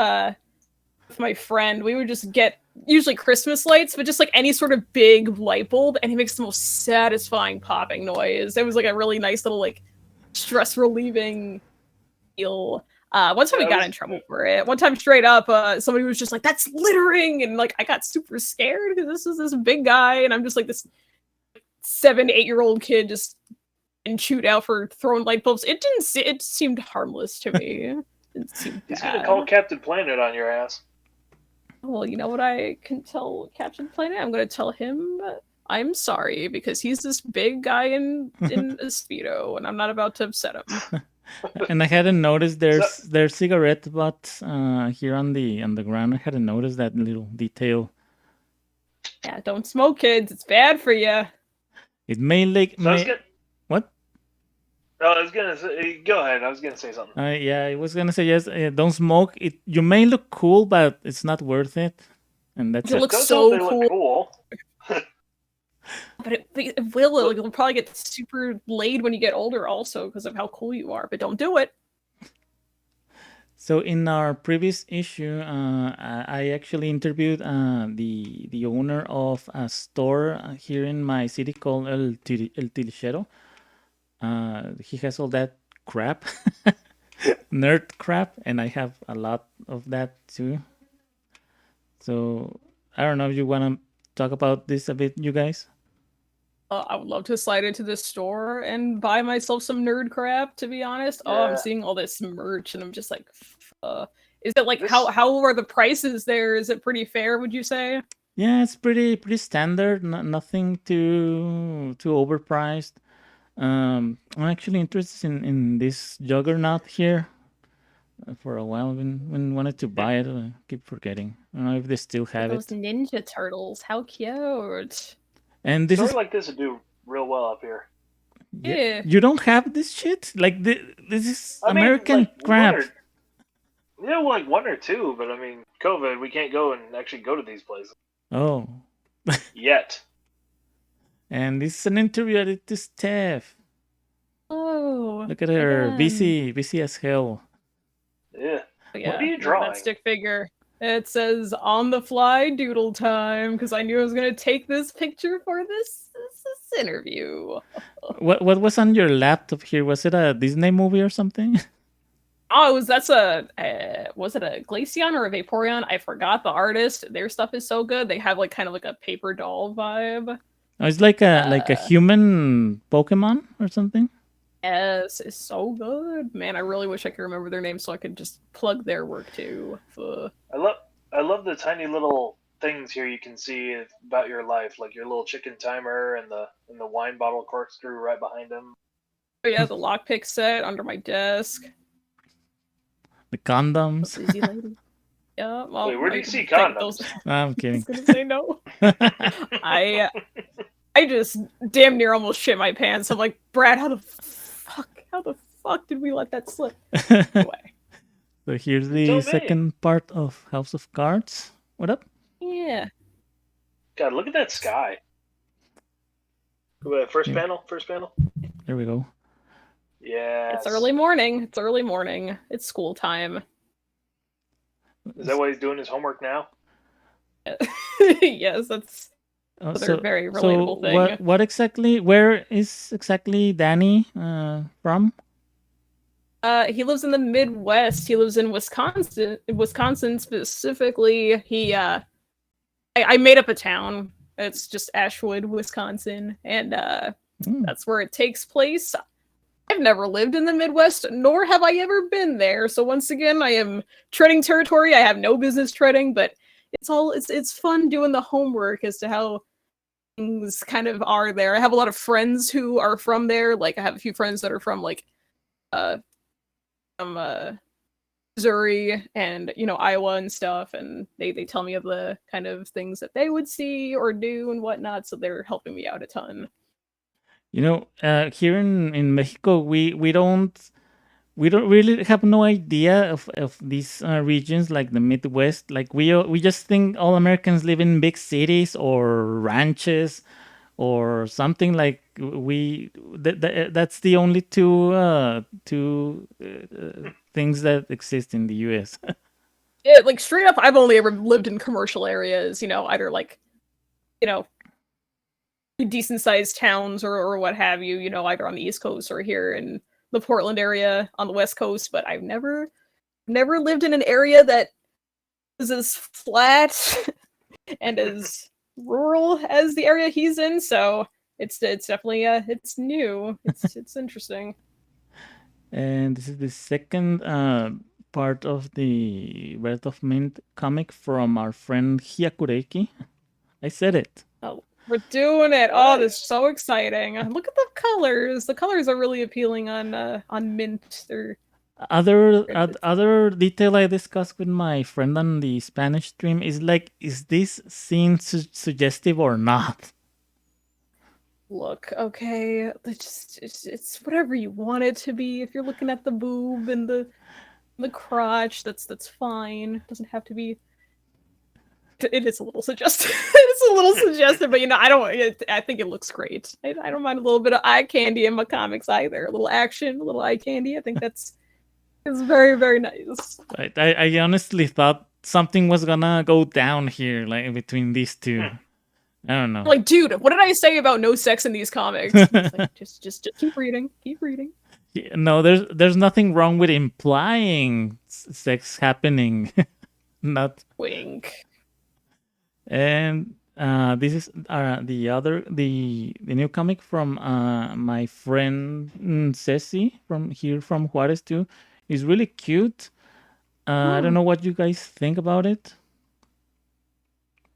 [SPEAKER 3] with my friend, we would just get usually Christmas lights, but just like any sort of big light bulb, and it makes the most satisfying popping noise. It was like a really nice little like stress relieving feel. One time we
[SPEAKER 2] Yeah,
[SPEAKER 3] got in trouble for it. One time straight up, somebody was just like, "That's littering," and like I got super scared because this is this big guy, and I'm just like this 7, 8 year old kid just and chewed out for throwing light bulbs. It didn't. It seemed harmless to me. It didn't seem
[SPEAKER 2] he's gonna
[SPEAKER 3] bad.
[SPEAKER 2] call Captain Planet on your ass.
[SPEAKER 3] Well, you know what I can tell Captain Planet? I'm going to tell him I'm sorry because he's this big guy in a speedo, and I'm not about to upset him.
[SPEAKER 1] And I hadn't noticed
[SPEAKER 2] So,
[SPEAKER 1] there's cigarette butts here on the ground. I hadn't noticed that little detail.
[SPEAKER 3] Yeah, don't smoke, kids. It's bad for you.
[SPEAKER 1] It may like
[SPEAKER 2] so I was
[SPEAKER 1] may
[SPEAKER 2] gonna.
[SPEAKER 1] what?
[SPEAKER 2] Oh, I was gonna say. Go ahead. I was gonna say something.
[SPEAKER 1] Yeah, I was gonna say yes. Don't smoke. It you may look cool, but it's not worth it. And that's
[SPEAKER 3] It
[SPEAKER 1] it.
[SPEAKER 3] looks
[SPEAKER 2] Don't
[SPEAKER 3] so
[SPEAKER 2] they
[SPEAKER 3] cool.
[SPEAKER 2] look cool.
[SPEAKER 3] But it will. You'll probably get super laid when you get older, also because of how cool you are. But don't do it.
[SPEAKER 1] So in our previous issue, I actually interviewed the owner of a store here in my city called El Tilchero. He has all that crap, nerd crap, and I have a lot of that too. So I don't know if you want to talk about this a bit, you guys.
[SPEAKER 3] I would love to slide into this store and buy myself some nerd crap. To be honest, I'm
[SPEAKER 2] Yeah.
[SPEAKER 3] seeing all this merch, and I'm just like, is it like
[SPEAKER 2] This-
[SPEAKER 3] how are the prices there? Is it pretty fair? Would you say?
[SPEAKER 1] Yeah, it's pretty standard. Nothing too overpriced. I'm actually interested in this juggernaut here. For a while, when wanted to buy it, I keep forgetting. I don't know if they still have
[SPEAKER 3] Those
[SPEAKER 1] it.
[SPEAKER 3] Ninja Turtles, how cute!
[SPEAKER 1] And this
[SPEAKER 2] Story
[SPEAKER 1] is
[SPEAKER 2] like this would do real well up here.
[SPEAKER 3] Yeah.
[SPEAKER 1] you don't have this shit. Like this is
[SPEAKER 2] I mean,
[SPEAKER 1] American
[SPEAKER 2] like,
[SPEAKER 1] crap.
[SPEAKER 2] Yeah, well, like 1 or 2, but I mean, COVID, we can't go and actually go to these places
[SPEAKER 1] Oh,
[SPEAKER 2] yet.
[SPEAKER 1] and this is an interview to Steph.
[SPEAKER 3] Oh,
[SPEAKER 1] Look at her,
[SPEAKER 3] again.
[SPEAKER 1] busy as hell.
[SPEAKER 2] Yeah.
[SPEAKER 3] Yeah,
[SPEAKER 2] What are you
[SPEAKER 3] look at
[SPEAKER 2] drawing?
[SPEAKER 3] that stick figure. It says on the fly doodle time because I knew I was gonna take this picture for this interview.
[SPEAKER 1] What was on your laptop here? Was it a Disney movie or something?
[SPEAKER 3] Oh, that's was it a Glaceon or a Vaporeon? I forgot the artist. Their stuff is so good. They have like kind of like a paper doll vibe.
[SPEAKER 1] Oh, it's like a human Pokemon or something.
[SPEAKER 3] Yes, it's so good. Man, I really wish I could remember their name so I could just plug their work too.
[SPEAKER 2] I love the tiny little things here you can see about your life, like your little chicken timer and the wine bottle corkscrew right behind him.
[SPEAKER 3] Oh yeah, the lockpick set under my desk.
[SPEAKER 1] The condoms.
[SPEAKER 3] Busy lady. Yeah. Well,
[SPEAKER 2] Wait, where do
[SPEAKER 3] I
[SPEAKER 2] you see
[SPEAKER 3] can take
[SPEAKER 2] condoms?
[SPEAKER 1] I'm
[SPEAKER 3] I
[SPEAKER 1] kidding.
[SPEAKER 3] was gonna say no. I just damn near almost shit my pants. I'm like, Brad, how the fuck did we let that slip? Anyway.
[SPEAKER 1] So here's
[SPEAKER 2] Tell
[SPEAKER 1] the
[SPEAKER 2] me.
[SPEAKER 1] second part of House of Cards. What up?
[SPEAKER 3] Yeah.
[SPEAKER 2] God, look at that sky. First
[SPEAKER 1] Yeah.
[SPEAKER 2] panel.
[SPEAKER 1] There we go.
[SPEAKER 2] Yeah.
[SPEAKER 3] It's early morning. It's school time.
[SPEAKER 2] Is that why he's doing his homework now?
[SPEAKER 3] Yes, that's another very relatable thing.
[SPEAKER 1] What exactly? Where is exactly Danny from?
[SPEAKER 3] He lives in the Midwest. He lives in Wisconsin. Wisconsin specifically. I made up a town. It's just Ashwood, Wisconsin, and that's where it takes place. I've never lived in the Midwest, nor have I ever been there. So once again, I am treading territory I have no business treading, but it's fun doing the homework as to how things kind of are there. I have a lot of friends who are from there. Like I have a few friends that are from like from Missouri and Iowa and stuff, and they tell me of the kind of things that they would see or do and whatnot. So they're helping me out a ton.
[SPEAKER 1] Here in Mexico, we don't really have no idea of these regions like the Midwest. Like we just think all Americans live in big cities or ranches or something. Like that's the only two things that exist in the U.S.
[SPEAKER 3] like straight up, I've only ever lived in commercial areas. Either like you know decent sized towns or what have you. Either on the East Coast or here in the Portland area on the West Coast. But I've never lived in an area that is as flat and as rural as the area he's in. So it's definitely it's new. It's interesting.
[SPEAKER 1] And this is the second part of the Breath of Mint comic from our friend Hyakureki. I said it.
[SPEAKER 3] Oh, we're doing it! Oh, this is so exciting! Look at the colors. The colors are really appealing on Mint. They're
[SPEAKER 1] Other detail I discussed with my friend on the Spanish stream is like, is this scene suggestive or not?
[SPEAKER 3] look okay. It's whatever you want it to be. If you're looking at the boob and the crotch, that's fine. It doesn't have to be. It is a little suggestive. It's a little suggestive, but I don't. I think it looks great. I don't mind a little bit of eye candy in my comics either. A little action, a little eye candy. I think it's very, very nice.
[SPEAKER 1] I honestly thought something was gonna go down here, like between these two. I don't know.
[SPEAKER 3] Like, dude, what did I say about no sex in these comics? Like, just keep reading, keep reading.
[SPEAKER 1] No, there's nothing wrong with implying sex happening, not
[SPEAKER 3] wink.
[SPEAKER 1] And this is the new comic from my friend Ceci from Juarez too. It's really cute. I don't know what you guys think about it.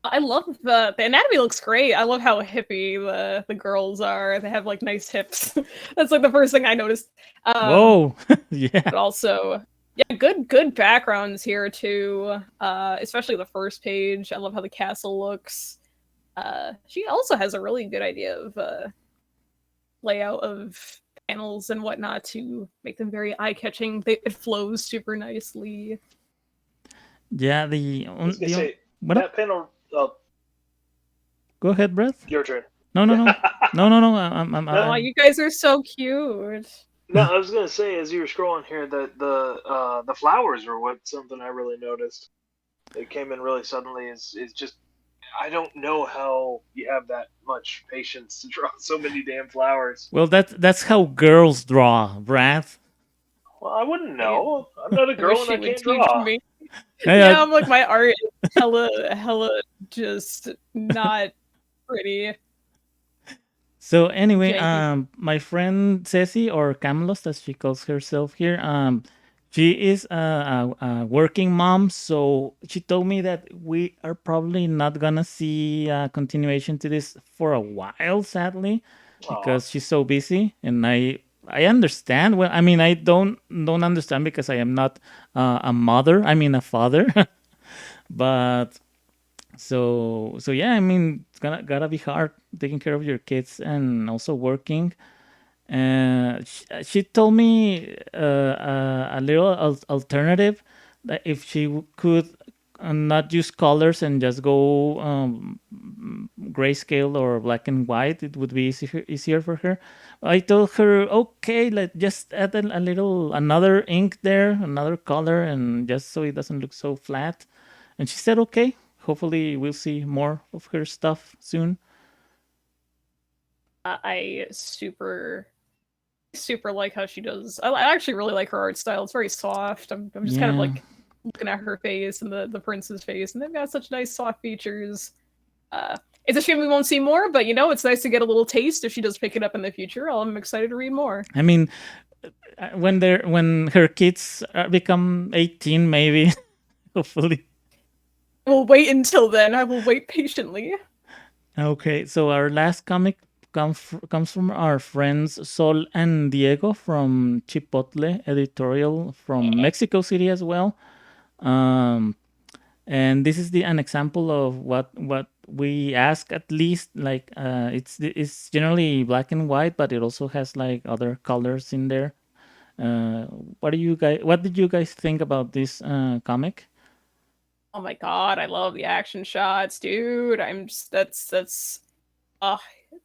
[SPEAKER 3] I love the anatomy looks great. I love how hippie the girls are. They have like nice hips. That's like the first thing I noticed.
[SPEAKER 1] Whoa, yeah.
[SPEAKER 3] But also, yeah, good backgrounds here too. Especially the first page. I love how the castle looks. She also has a really good idea of layout of panels and whatnot to make them very eye-catching. It flows super nicely.
[SPEAKER 1] Yeah,
[SPEAKER 2] that panel.
[SPEAKER 1] Go ahead, Brett.
[SPEAKER 2] Your turn.
[SPEAKER 1] No.
[SPEAKER 3] Oh, you guys are so cute.
[SPEAKER 2] No, I was gonna say as you were scrolling here that the flowers were something I really noticed. It came in really suddenly. Is just I don't know how you have that much patience to draw so many damn flowers.
[SPEAKER 1] Well, that's how girls draw, Brad.
[SPEAKER 2] Well, I wouldn't know. I'm not a girl and I can't draw.
[SPEAKER 3] Me. Yeah, I'm like my art is hella just not pretty.
[SPEAKER 1] So anyway, my friend Ceci, or Camelos as she calls herself here, she is a working mom, so she told me that we are probably not gonna see a continuation to this for a while, sadly, because she's so busy, and I understand. Well, I mean, I don't understand because I am not a mother. I mean, a father, but. So yeah, I mean, it's gotta be hard taking care of your kids and also working. She told me a little alternative that if she could not use colors and just go grayscale or black and white, it would be easier for her. I told her, okay, just add a little another ink there, another color, and just so it doesn't look so flat. And she said, okay. Hopefully, we'll see more of her stuff soon.
[SPEAKER 3] I super like how she does. I actually really like her art style. It's very soft. I'm just kind of like looking at her face and the prince's face, and they've got such nice soft features. It's a shame we won't see more, but it's nice to get a little taste if she does pick it up in the future. I'm excited to read more.
[SPEAKER 1] I mean, when her kids become 18, maybe, hopefully.
[SPEAKER 3] We'll wait until then. I will wait patiently.
[SPEAKER 1] Okay, so our last comic comes from our friends Sol and Diego from Chipotle Editorial from Mexico City as well. And this is an example of what we ask, at least. Like it's generally black and white, but it also has like other colors in there. What did you guys think about this comic?
[SPEAKER 3] Oh my god, I love the action shots, dude. That's it's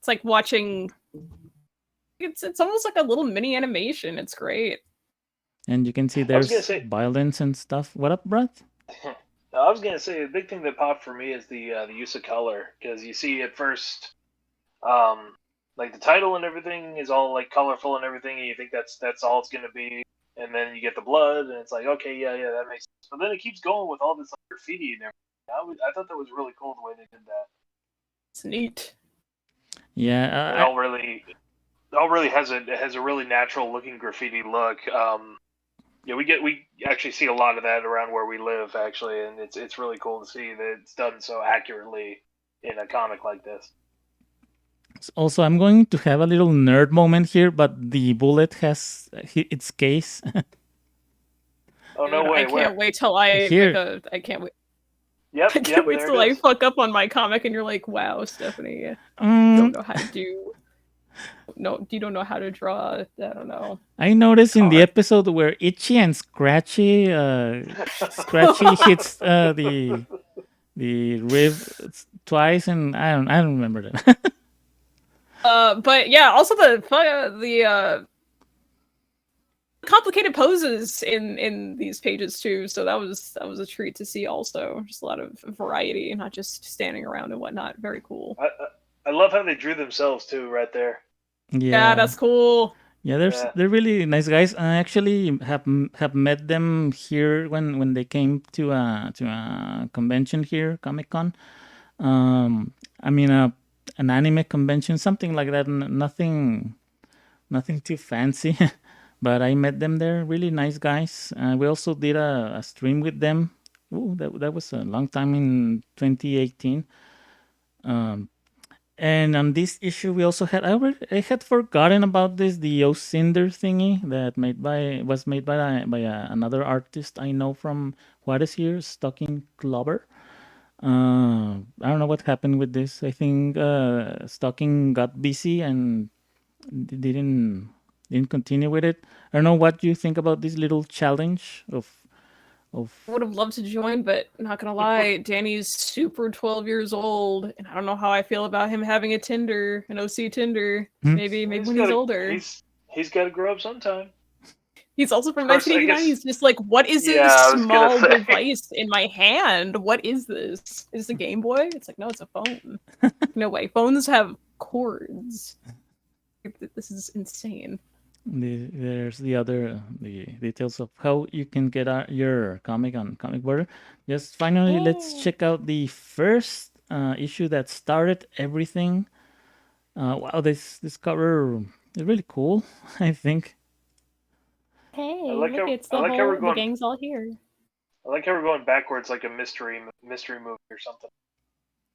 [SPEAKER 3] like watching. It's almost like a little mini animation. It's great.
[SPEAKER 1] And you can see there's violence and stuff. What up, Brett?
[SPEAKER 2] I was gonna say a big thing that popped for me is the use of color, because you see at first, um, like the title and everything is all like colorful and everything, and you think that's all it's gonna be, and then you get the blood, and it's like, okay, yeah, that makes sense. But then it keeps going with all this like graffiti and everything. I thought that was really cool the way they did that.
[SPEAKER 3] It's neat.
[SPEAKER 2] And
[SPEAKER 1] Yeah,
[SPEAKER 2] it all really has a really natural looking graffiti look. Yeah, we actually see a lot of that around where we live actually, and it's really cool to see that it's done so accurately in a comic like this.
[SPEAKER 1] also, I'm going to have a little nerd moment here, but the bullet has its case
[SPEAKER 2] Oh no
[SPEAKER 3] Dude, I
[SPEAKER 2] way,
[SPEAKER 3] can't
[SPEAKER 2] where?
[SPEAKER 3] wait till I make
[SPEAKER 1] here.
[SPEAKER 3] a. I can't wait. I can't
[SPEAKER 2] Yep,
[SPEAKER 3] wait
[SPEAKER 2] there it
[SPEAKER 3] till I
[SPEAKER 2] is.
[SPEAKER 3] fuck up on my comic and you're like, wow, Stephanie, you don't
[SPEAKER 1] Mm,
[SPEAKER 3] know how to do. No, you don't know how to draw. I don't know.
[SPEAKER 1] I noticed in the
[SPEAKER 3] Card.
[SPEAKER 1] episode where Itchy and Scratchy hits the rib twice, and I don't remember that.
[SPEAKER 3] But yeah, also the complicated poses in these pages too. So that was a treat to see. Also, just a lot of variety, not just standing around and whatnot. Very cool.
[SPEAKER 2] I love how they drew themselves too, right there.
[SPEAKER 3] Yeah,
[SPEAKER 1] Yeah,
[SPEAKER 3] that's cool.
[SPEAKER 1] yeah,
[SPEAKER 2] Yeah,
[SPEAKER 1] they're really nice guys. I actually have met them here when they came to a convention here, Comic Con. I mean, an anime convention, something like that. Nothing too fancy, but I met them there. Really nice guys. We also did a stream with them. Ooh, that was a long time in 2018. Um, and on this issue, we also had I had forgotten about this the Cinder thingy that was made by another artist I know from Juarez here, Stocking Clover. I don't know what happened with this. I think Stocking got busy and didn't continue with it. I don't know what you think about this little challenge of.
[SPEAKER 3] Would have loved to join, but not gonna lie, Danny's super 12 years old, and I don't know how I feel about him having a Tinder, an OC Tinder.
[SPEAKER 1] Hmm?
[SPEAKER 3] Maybe when he's older.
[SPEAKER 2] he's got to grow up sometime.
[SPEAKER 3] He's also
[SPEAKER 2] Of
[SPEAKER 3] from
[SPEAKER 2] course, I
[SPEAKER 3] 1989.
[SPEAKER 2] guess.
[SPEAKER 3] He's just like, what is
[SPEAKER 2] Yeah,
[SPEAKER 3] this
[SPEAKER 2] I was gonna
[SPEAKER 3] small
[SPEAKER 2] say.
[SPEAKER 3] device in my hand? What is this? Is this a Game Boy? It's like, no, it's a phone. No way. Phones have cords. This is insane.
[SPEAKER 1] There's the details of how you can get your comic on Comic Border. Just finally, let's
[SPEAKER 3] Oh.
[SPEAKER 1] check out the first issue that started everything. Wow, this cover is really cool. I think.
[SPEAKER 3] Hey, look, it's
[SPEAKER 2] I like how we're
[SPEAKER 3] the
[SPEAKER 2] going.
[SPEAKER 3] gang's all here.
[SPEAKER 2] I like how we're going backwards, like a mystery movie or something.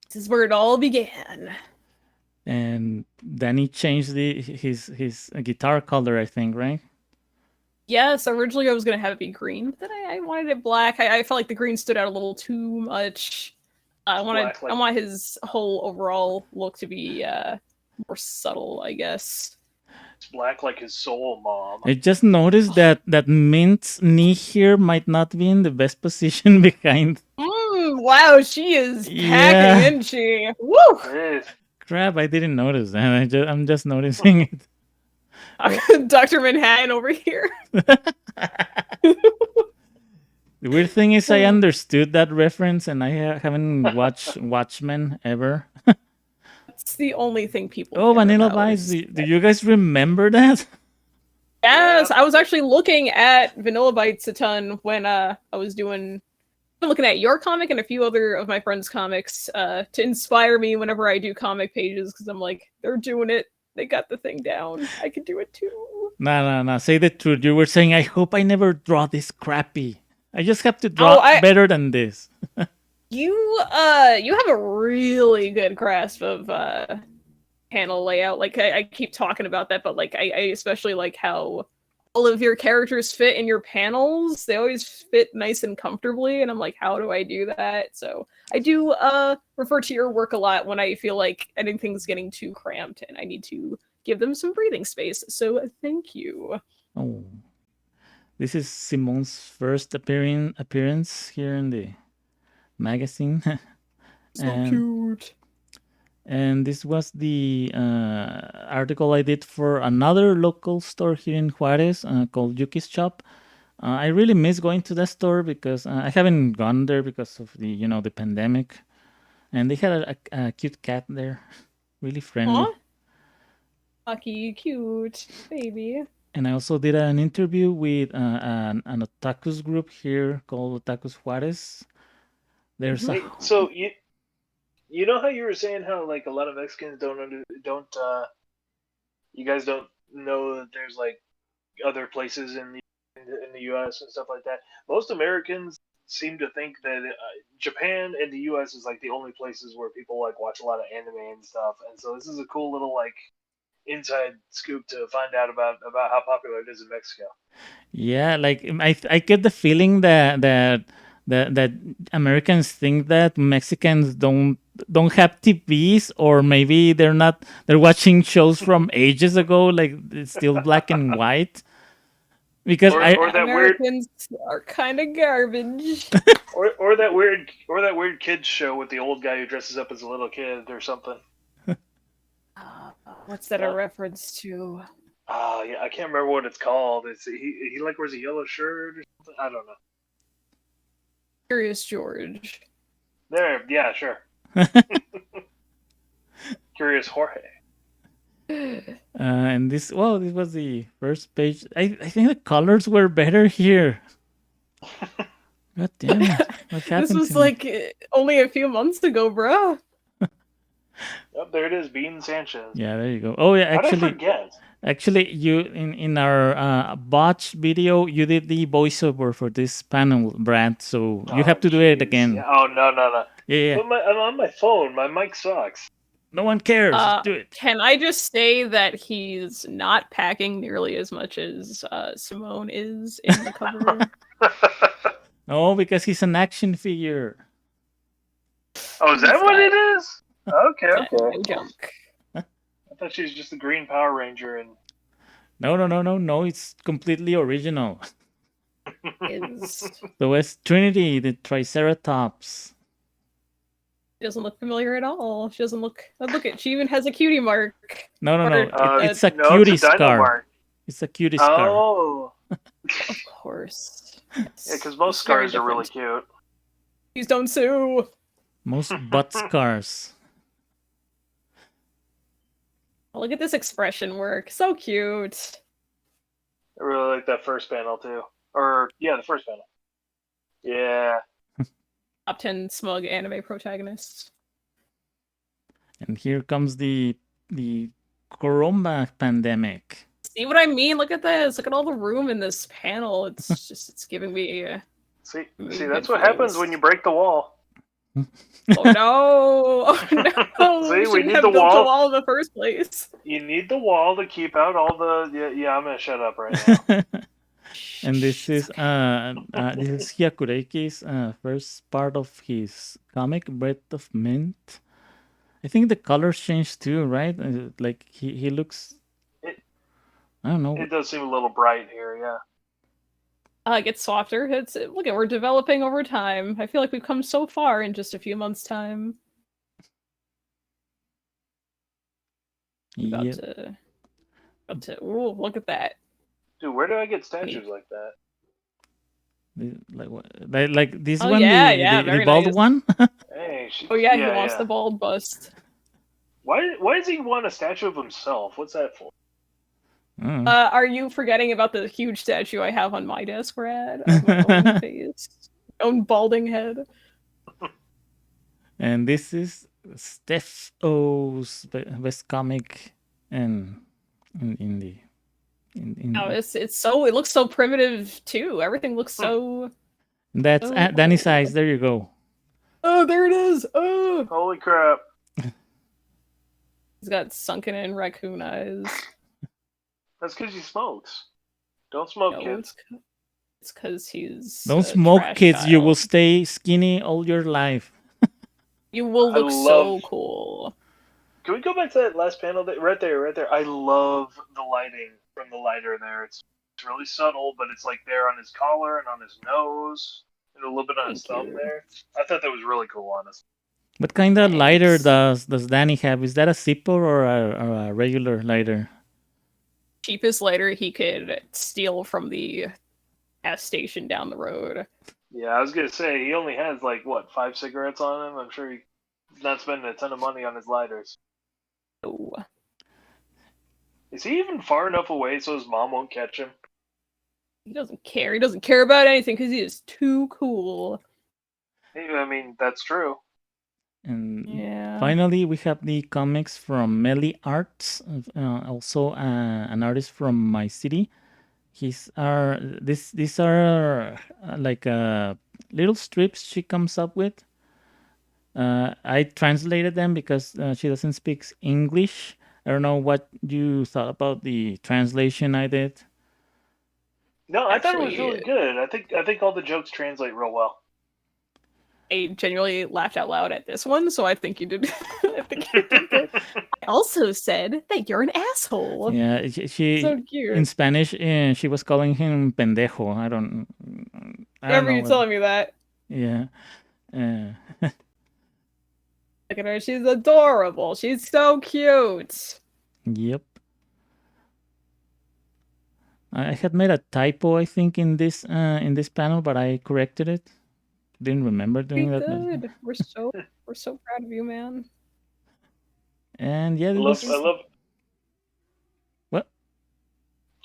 [SPEAKER 3] This is where it all began.
[SPEAKER 1] And then he changed his guitar color, I think, right?
[SPEAKER 3] Yes, originally I was gonna have it be green, but then I wanted it black. I felt like the green stood out a little too much.
[SPEAKER 2] It's black,
[SPEAKER 3] I
[SPEAKER 2] like
[SPEAKER 3] want his whole overall look to be more subtle, I guess.
[SPEAKER 2] it's black, like his soul, mom.
[SPEAKER 1] I just noticed that Mint's knee here might not be in the best position behind.
[SPEAKER 3] Wow, she is packing,
[SPEAKER 1] Yeah,
[SPEAKER 3] isn't she? Woo!
[SPEAKER 2] It is.
[SPEAKER 1] crap! I didn't notice that. I'm just noticing it.
[SPEAKER 3] Dr. Manhattan over here.
[SPEAKER 1] The weird thing is, I understood that reference, and I haven't watched Watchmen ever.
[SPEAKER 3] That's the only thing people
[SPEAKER 1] Oh,
[SPEAKER 3] care
[SPEAKER 1] Vanilla
[SPEAKER 3] about.
[SPEAKER 1] Vice! Do you guys remember that?
[SPEAKER 3] Yes,
[SPEAKER 2] Yeah.
[SPEAKER 3] I was actually looking at Vanilla Bites a ton when I was looking at your comic and a few other of my friends' comics to inspire me whenever I do comic pages because I'm like, they're doing it. They got the thing down. I can do it too.
[SPEAKER 1] No. Say the truth. You were saying, I hope I never draw this crappy. I just have to
[SPEAKER 3] Oh,
[SPEAKER 1] draw better than this.
[SPEAKER 3] you have a really good grasp of panel layout. Like I keep talking about that, but like I especially like how all of your characters fit in your panels. They always fit nice and comfortably, and I'm like, how do I do that? So I do refer to your work a lot when I feel like anything's getting too cramped and I need to give them some breathing space. So thank you.
[SPEAKER 1] Oh, this is Simon's first appearance here in the magazine.
[SPEAKER 3] So
[SPEAKER 1] and
[SPEAKER 3] cute.
[SPEAKER 1] and this was the article I did for another local store here in Juarez called Yuki's Shop. I really miss going to that store because I haven't gone there because of the pandemic, and they had a cute cat there, really friendly.
[SPEAKER 3] Aw, Lucky, cute, baby.
[SPEAKER 1] And I also did an interview with an otakus group here called Otakus Juarez. There's a
[SPEAKER 2] Wait, so you know how you were saying how like a lot of Mexicans don't you guys don't know that there's like other places in the U.S. and stuff like that. Most Americans seem to think that Japan and the U.S. is like the only places where people like watch a lot of anime and stuff. And so this is a cool little like inside scoop to find out about how popular it is in Mexico.
[SPEAKER 1] Yeah, like I get the feeling that Americans think that Mexicans don't have TVs, or maybe they're watching shows from ages ago, like it's still black and white. Because
[SPEAKER 2] Or that weird
[SPEAKER 3] Americans are kind of garbage.
[SPEAKER 2] or that weird kids show with the old guy who dresses up as a little kid or something.
[SPEAKER 3] What's that a reference to?
[SPEAKER 2] Oh yeah, I can't remember what it's called. It's he like wears a yellow shirt or something. I don't know.
[SPEAKER 3] Curious George.
[SPEAKER 2] There, yeah, sure. Curious Jorge.
[SPEAKER 1] And this was the first page. I think the colors were better here. God damn it! What happened?
[SPEAKER 3] This was
[SPEAKER 1] to me?
[SPEAKER 3] like only a few months ago, bro.
[SPEAKER 2] Oh, there it is, Bean Sanchez.
[SPEAKER 1] Yeah, there you go. Oh yeah,
[SPEAKER 2] How'd I forget?
[SPEAKER 1] actually, you in our botch video, you did the voiceover for this panel, Brad. So you have to do it again.
[SPEAKER 2] Yeah. Oh no.
[SPEAKER 1] Yeah.
[SPEAKER 2] But I'm on my phone. My mic sucks.
[SPEAKER 1] No one cares. Just do it.
[SPEAKER 3] Can I just say that he's not packing nearly as much as Simone is in the cover?
[SPEAKER 1] No, because he's an action figure.
[SPEAKER 2] Oh, is that what it is? Okay.
[SPEAKER 3] No junk.
[SPEAKER 2] I thought she was just the Green Power Ranger and.
[SPEAKER 1] No. It's completely original.
[SPEAKER 3] Is
[SPEAKER 1] So it's Trinity, the Triceratops.
[SPEAKER 3] She doesn't look familiar at all. She doesn't look. Look at. She even has a cutie mark.
[SPEAKER 1] No. It's a
[SPEAKER 2] no,
[SPEAKER 1] cutie
[SPEAKER 2] it's a dino
[SPEAKER 1] scar.
[SPEAKER 2] mark.
[SPEAKER 1] It's a cutie scar.
[SPEAKER 2] Oh.
[SPEAKER 3] Of course. Yes.
[SPEAKER 2] Yeah, because most scars are really cute.
[SPEAKER 3] Please don't sue.
[SPEAKER 1] Most butt scars.
[SPEAKER 3] Oh, look at this expression work. So cute.
[SPEAKER 2] I really like that first panel too. Or yeah, the first panel. Yeah.
[SPEAKER 3] Top 10 smug anime protagonists.
[SPEAKER 1] And here comes the Corona pandemic.
[SPEAKER 3] See what I mean? Look at this. Look at all the room in this panel. It's just it's giving me.
[SPEAKER 2] See, that's what happens when you break the wall.
[SPEAKER 3] Oh no! Oh no!
[SPEAKER 2] See, we need
[SPEAKER 3] have
[SPEAKER 2] the
[SPEAKER 3] built
[SPEAKER 2] wall.
[SPEAKER 3] the wall in the first place.
[SPEAKER 2] You need the wall to keep out all the. Yeah, I'm gonna shut up right now.
[SPEAKER 1] And this is Hyakureiki's first part of his comic, Breath of Mint. I think the colors changed too, right? Like he looks. I don't know.
[SPEAKER 2] It does seem a little bright here, yeah.
[SPEAKER 3] It gets softer. Look at we're developing over time. I feel like we've come so far in just a few months' time. About to. Ooh, look at that.
[SPEAKER 2] Dude, where do I get statues like that?
[SPEAKER 1] Like what? Like this
[SPEAKER 3] Oh,
[SPEAKER 1] one,
[SPEAKER 3] yeah,
[SPEAKER 1] the bald
[SPEAKER 3] nice.
[SPEAKER 1] one.
[SPEAKER 2] Hey,
[SPEAKER 3] he wants the bald bust.
[SPEAKER 2] Why does he want a statue of himself? What's that for?
[SPEAKER 3] Are you forgetting about the huge statue I have on my desk, Brad? Of my own face, own balding head.
[SPEAKER 1] And this is Steph O's best comic, and
[SPEAKER 3] it looks so primitive too. Everything looks so.
[SPEAKER 1] That's Danny's eyes. There you go.
[SPEAKER 3] Oh, there it is. Oh,
[SPEAKER 2] holy crap!
[SPEAKER 3] He's got sunken in raccoon eyes.
[SPEAKER 2] That's because he smokes. Don't smoke, kids.
[SPEAKER 3] It's because he's.
[SPEAKER 1] Don't smoke, kids.
[SPEAKER 3] Child.
[SPEAKER 1] You will stay skinny all your life.
[SPEAKER 3] You will look so cool.
[SPEAKER 2] Can we go back to that last panel? Right there. I love the lighting from the lighter there. It's really subtle, but it's like there on his collar and on his nose, and a little bit on his thumb there. I thought that was really cool, honestly.
[SPEAKER 1] What kind of lighter does Danny have? Is that a zipper or a regular lighter?
[SPEAKER 3] Cheapest lighter he could steal from the gas station down the road.
[SPEAKER 2] Yeah, I was gonna say he only has like what 5 cigarettes on him. I'm sure he's not spending a ton of money on his lighters.
[SPEAKER 3] Oh,
[SPEAKER 2] Is he even far enough away so his mom won't catch him?
[SPEAKER 3] he doesn't care. He doesn't care about anything because he is too cool.
[SPEAKER 2] Hey, I mean, that's true.
[SPEAKER 1] And
[SPEAKER 3] Yeah.
[SPEAKER 1] finally, we have the comics from Melly Arts, also an artist from my city. These are like little strips she comes up with. I translated them because she doesn't speak English. I don't know what you thought about the translation I did.
[SPEAKER 2] No, I thought it was
[SPEAKER 3] Actually,
[SPEAKER 2] really good. I think all the jokes translate real well.
[SPEAKER 3] I genuinely laughed out loud at this one, so I think you did. I think you did good. I also said that you're an asshole.
[SPEAKER 1] Yeah, she
[SPEAKER 3] So
[SPEAKER 1] in
[SPEAKER 3] cute.
[SPEAKER 1] Spanish she was calling him pendejo. I don't
[SPEAKER 3] Remember
[SPEAKER 1] know
[SPEAKER 3] you
[SPEAKER 1] what.
[SPEAKER 3] telling me that.
[SPEAKER 1] Yeah. Uh,
[SPEAKER 3] Look at her. She's adorable. She's so cute.
[SPEAKER 1] yep. I had made a typo, I think, in this panel, but I corrected it. Didn't remember doing
[SPEAKER 3] Pretty
[SPEAKER 1] that.
[SPEAKER 3] good. We're so proud of you, man.
[SPEAKER 1] And yeah,
[SPEAKER 2] I
[SPEAKER 1] it
[SPEAKER 2] love, I
[SPEAKER 1] was
[SPEAKER 2] love.
[SPEAKER 1] what?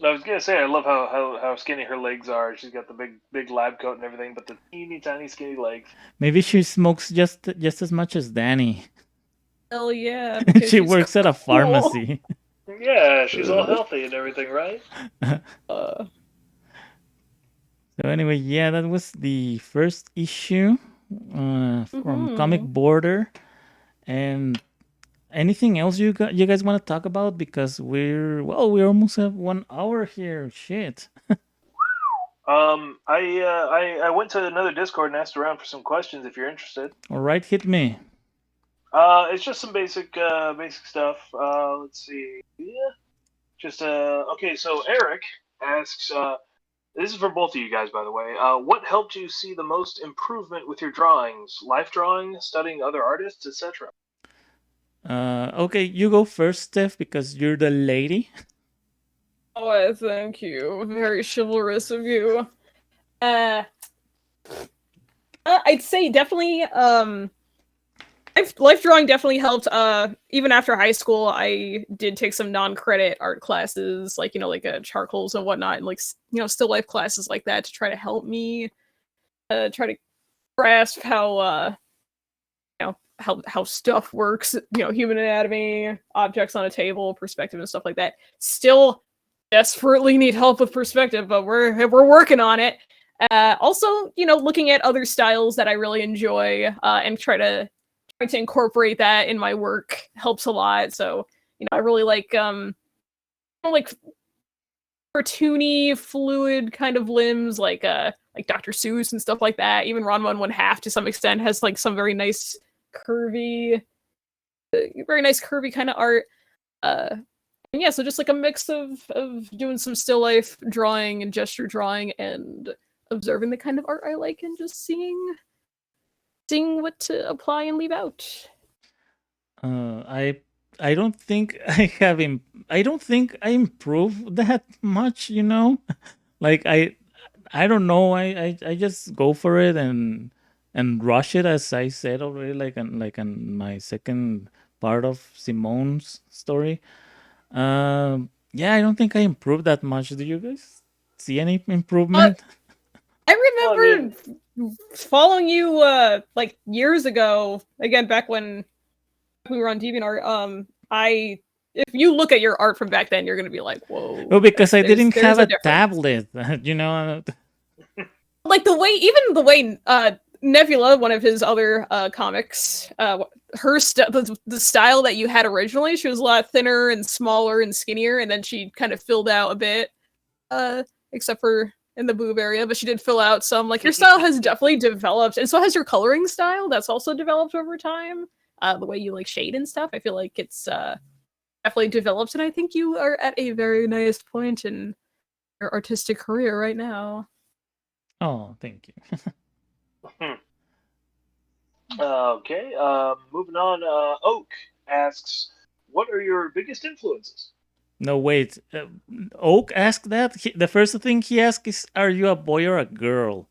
[SPEAKER 2] I was gonna say I love how skinny her legs are. She's got the big lab coat and everything, but the teeny tiny skinny legs.
[SPEAKER 1] Maybe she smokes just as much as Danny.
[SPEAKER 3] Hell yeah, because
[SPEAKER 1] She
[SPEAKER 3] she's
[SPEAKER 1] works at a
[SPEAKER 3] cool.
[SPEAKER 1] pharmacy.
[SPEAKER 2] Yeah, she's all healthy and everything, right?
[SPEAKER 3] Uh,
[SPEAKER 1] So anyway, yeah, that was the first issue from Comic
[SPEAKER 3] mm-hmm.
[SPEAKER 1] Border. And anything else you guys want to talk about? Because we almost have 1 hour here. Shit.
[SPEAKER 2] I went to another Discord and asked around for some questions if you're interested.
[SPEAKER 1] All right, hit me.
[SPEAKER 2] It's just some basic stuff. Let's see. Yeah. Just okay. So Eric asks. This is for both of you guys, by the way. What helped you see the most improvement with your drawings? Life drawing, studying other artists, etc.
[SPEAKER 1] Okay, you go first, Steph, because you're the lady.
[SPEAKER 3] Oh, thank you. Very chivalrous of you. Uh, I'd say definitely. Life drawing definitely helped. Even after high school, I did take some non-credit art classes, like like charcoals and whatnot, and like still life classes like that to try to help me, try to grasp how how stuff works. Human anatomy, objects on a table, perspective, and stuff like that. Still desperately need help with perspective, but we're working on it. Also, looking at other styles that I really enjoy, and trying to incorporate that in my work helps a lot. So, I really like cartoony, fluid kind of limbs, like Dr. Seuss and stuff like that. Even Ron 1/2 to some extent has like some curvy, very nice curvy kind of art. And yeah, so just like a mix of doing some still life drawing and gesture drawing and observing the kind of art I like and just seeing what to apply and leave out.
[SPEAKER 1] I don't think I don't think I improved that much. Like I don't know. I just go for it and rush it, as I said already. Like on my second part of Simone's story. Yeah, I don't think I improved that much. Do you guys see any
[SPEAKER 3] Uh,
[SPEAKER 1] improvement?
[SPEAKER 2] Well, I
[SPEAKER 3] I
[SPEAKER 2] mean,
[SPEAKER 3] remember following you like years ago, again back when we were on DeviantArt. I if you look at your art from back then, you're gonna be like,
[SPEAKER 1] Oh,
[SPEAKER 3] whoa,
[SPEAKER 1] because I didn't have
[SPEAKER 3] there's a
[SPEAKER 1] a
[SPEAKER 3] difference.
[SPEAKER 1] tablet. You know.
[SPEAKER 3] Like even the way Nebula, one of his other comics, the style that you had originally, she was a lot thinner and smaller and skinnier, and then she kind of filled out a bit, except for in the boob area, but she did fill out some. Like your style has definitely developed, and so has your coloring style. That's also developed over time. The way you like shade and stuff, I feel like it's definitely developed, and I think you are at a very nice point in your artistic career right now.
[SPEAKER 1] Oh, thank you.
[SPEAKER 2] okay. Moving on. Oak asks, "What are your biggest influences?"
[SPEAKER 1] No, wait. Oak asked that. The first thing he asked is, "Are you a boy or a girl?"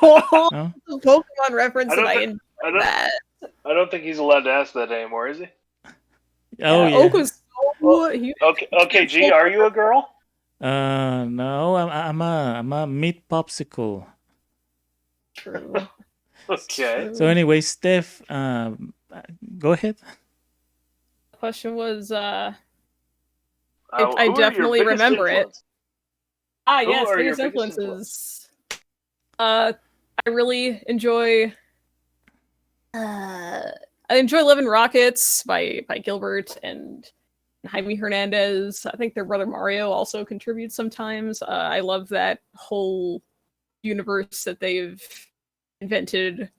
[SPEAKER 3] Oh,
[SPEAKER 1] No.
[SPEAKER 3] the Pokemon reference,
[SPEAKER 2] I
[SPEAKER 3] and
[SPEAKER 2] don't
[SPEAKER 3] I
[SPEAKER 2] think
[SPEAKER 3] enjoyed
[SPEAKER 2] I don't
[SPEAKER 3] that.
[SPEAKER 2] I don't think he's allowed to ask that anymore, is he?
[SPEAKER 1] Oh
[SPEAKER 3] Yeah, Oak
[SPEAKER 1] yeah.
[SPEAKER 3] was
[SPEAKER 2] Well,
[SPEAKER 3] so he
[SPEAKER 2] okay. G,
[SPEAKER 3] full
[SPEAKER 2] are you a girl?
[SPEAKER 1] No. I'm a meat popsicle.
[SPEAKER 3] true. It's
[SPEAKER 2] Okay.
[SPEAKER 1] So
[SPEAKER 3] true.
[SPEAKER 1] anyway, Steph, go ahead.
[SPEAKER 3] The question was, I
[SPEAKER 2] Who are your
[SPEAKER 3] definitely
[SPEAKER 2] biggest
[SPEAKER 3] remember it.
[SPEAKER 2] influence?
[SPEAKER 3] Ah,
[SPEAKER 2] Who
[SPEAKER 3] yes,
[SPEAKER 2] are your
[SPEAKER 3] biggest
[SPEAKER 2] biggest influence?
[SPEAKER 3] influences. I really enjoy. Uh, I enjoy "Living Rockets" by Gilbert and Jaime Hernandez. I think their brother Mario also contributes sometimes. I love that whole universe that they've invented.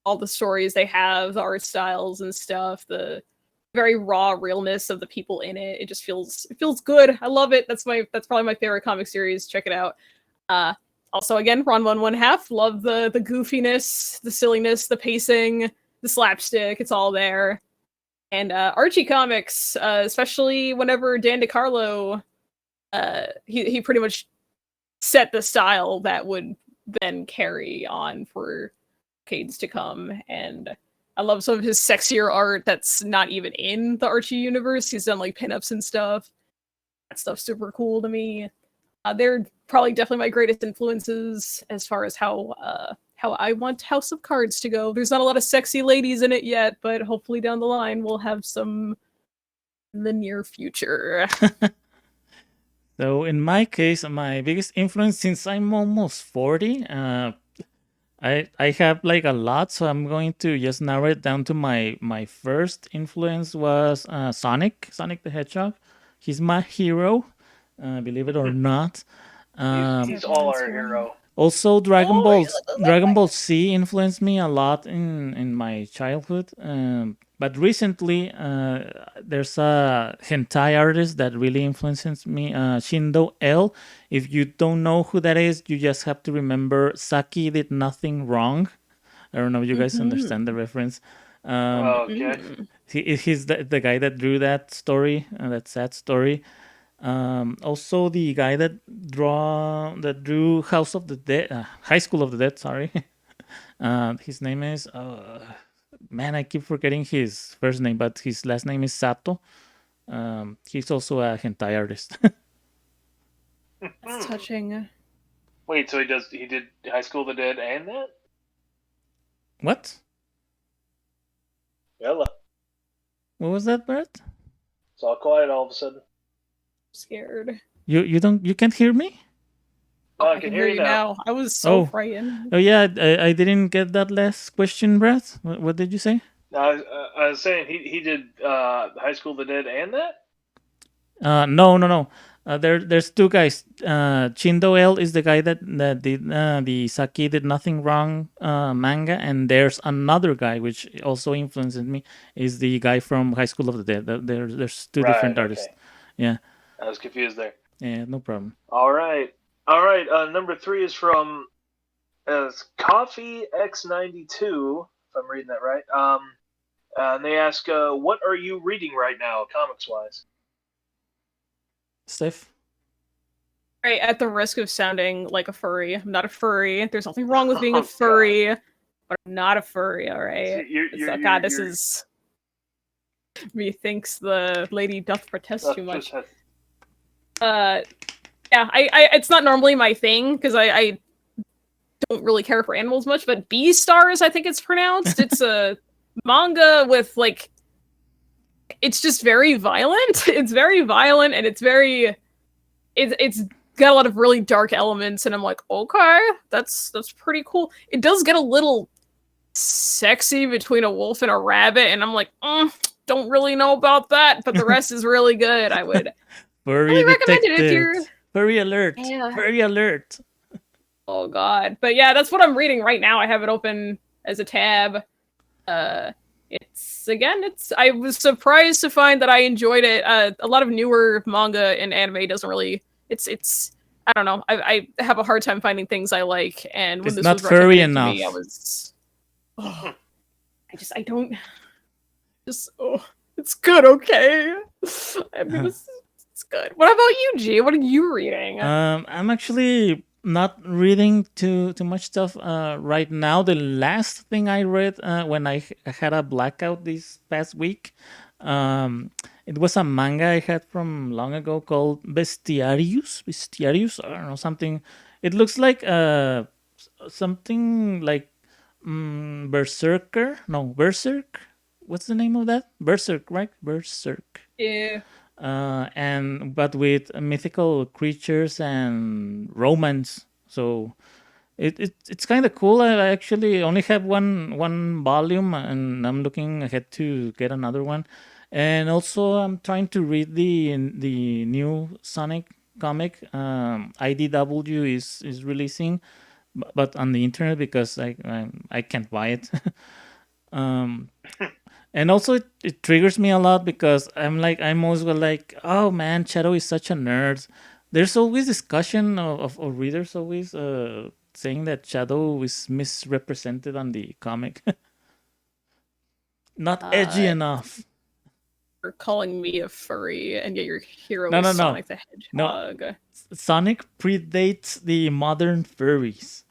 [SPEAKER 3] All the stories they have, the art styles and stuff, the very raw realness of the people in it. It feels good. I love it. That's probably my favorite comic series. Check it out. Uh, Also, again, Ron 1/2. Love the goofiness, the silliness, the pacing, the slapstick. It's all there. And Archie comics, especially whenever Dan DeCarlo, he pretty much set the style that would then carry on for decades to come. And I love some of his sexier art that's not even in the Archie universe. He's done like pinups and stuff. That stuff's super cool to me. They're probably definitely my greatest influences as far as how I want House of Cards to go. There's not a lot of sexy ladies in it yet, but hopefully down the line we'll have some in the near future.
[SPEAKER 1] So in my case, my biggest influence, since I'm almost 40, I have like a lot, so I'm going to just narrow it down to my first influence was Sonic the Hedgehog. He's my hero, believe it or not.
[SPEAKER 2] He's
[SPEAKER 1] Um,
[SPEAKER 2] he's all
[SPEAKER 3] Everyone's
[SPEAKER 2] our
[SPEAKER 3] hero.
[SPEAKER 2] hero.
[SPEAKER 1] Also,
[SPEAKER 3] Oh my god, that's like
[SPEAKER 1] Dragon Ball Z influenced me a lot in my childhood. But recently, there's a hentai artist that really influences me, Shindo L. If you don't know who that is, you just have to remember Saki did nothing wrong. I don't know if you guys understand the reference. Um,
[SPEAKER 2] Okay.
[SPEAKER 1] he's the guy that drew that story, that sad story. Also, the guy that drew House of the Dead, High School of the Dead. Sorry, his name is man. I keep forgetting his first name, but his last name is Sato. He's also a hentai artist.
[SPEAKER 3] that's touching.
[SPEAKER 2] Wait, so he did High School of the Dead and that?
[SPEAKER 1] What?
[SPEAKER 2] Yalla.
[SPEAKER 1] What was that, Bert?
[SPEAKER 2] It's all quiet all of a sudden.
[SPEAKER 3] Scared.
[SPEAKER 1] You can't hear me?
[SPEAKER 2] Oh, I
[SPEAKER 3] I
[SPEAKER 2] can
[SPEAKER 3] can
[SPEAKER 2] hear
[SPEAKER 3] hear
[SPEAKER 2] you
[SPEAKER 3] you
[SPEAKER 2] now.
[SPEAKER 3] now. I was so
[SPEAKER 1] Oh,
[SPEAKER 3] frightened.
[SPEAKER 1] oh yeah. I didn't get that last question, Brett. What did you say?
[SPEAKER 2] I was saying he did High School of the Dead and that?
[SPEAKER 1] No, no, no. There's two guys. Chindo L is the guy that did the Saki did nothing wrong manga, and there's another guy which also influenced me. Is the guy from High School of the Dead. There's two
[SPEAKER 2] Right,
[SPEAKER 1] different
[SPEAKER 2] okay.
[SPEAKER 1] artists. Yeah,
[SPEAKER 2] I was confused there.
[SPEAKER 1] yeah, no problem.
[SPEAKER 2] All right. All right. Number 3 is from Coffee X92, if I'm reading that right. And they ask, what are you reading right now, comics wise?
[SPEAKER 1] Steph.
[SPEAKER 3] Right, at the risk of sounding like a furry, I'm not a furry. There's nothing wrong with being a
[SPEAKER 2] Oh God.
[SPEAKER 3] furry, but I'm not a furry. All
[SPEAKER 2] See,
[SPEAKER 3] right.
[SPEAKER 2] you're
[SPEAKER 3] It's
[SPEAKER 2] you're
[SPEAKER 3] God.
[SPEAKER 2] you're
[SPEAKER 3] This
[SPEAKER 2] you're.
[SPEAKER 3] is methinks the lady doth protest too much. Uh, yeah, it's not normally my thing because I don't really care for animals much, but B Stars, I think it's pronounced. It's a manga with like, it's just very violent. It's very violent, and it's got a lot of really dark elements, and I'm like, okay, that's pretty cool. It does get a little sexy between a wolf and a rabbit, and I'm like, don't really know about that, but the rest is really good. I would
[SPEAKER 1] Furry
[SPEAKER 3] really recommend it if
[SPEAKER 1] detected.
[SPEAKER 3] you're
[SPEAKER 1] Furry alert.
[SPEAKER 3] yeah.
[SPEAKER 1] Furry alert.
[SPEAKER 3] Oh god. But yeah, that's what I'm reading right now. I have it open as a tab. Uh it's I was surprised to find that I enjoyed it. A lot of newer manga and anime doesn't really it's I don't know. I have a hard time finding things I like, and when
[SPEAKER 1] It's
[SPEAKER 3] this
[SPEAKER 1] not
[SPEAKER 3] was
[SPEAKER 1] furry
[SPEAKER 3] recommended to me, I
[SPEAKER 1] enough.
[SPEAKER 3] was oh, I don't just oh it's good, okay. I mean, it's good. What about you, G? What are you reading?
[SPEAKER 1] I'm actually not reading too much stuff right now. The last thing I read when I had a blackout this past week, it was a manga I had from long ago called Bestiarius. Bestiarius, I don't know, something. It looks like something like Berserker. No, Berserk. What's the name of that? Berserk, right? Berserk.
[SPEAKER 3] Yeah.
[SPEAKER 1] And but with mythical creatures and romance. So it's kind of cool. I actually only have one volume, and I'm looking ahead to get another one. And also, I'm trying to read the new Sonic comic. IDW is releasing, but on the internet because I can't buy it. um, and also it triggers me a lot because I'm always like, oh man, Shadow is such a nerd. There's always discussion of readers always saying that Shadow is misrepresented on the comic. Not edgy
[SPEAKER 3] Uh,
[SPEAKER 1] enough.
[SPEAKER 3] you're calling me a furry, and yet your hero
[SPEAKER 1] No,
[SPEAKER 3] is
[SPEAKER 1] no, no,
[SPEAKER 3] Sonic the
[SPEAKER 1] no.
[SPEAKER 3] Hedgehog.
[SPEAKER 1] Sonic predates the modern furries.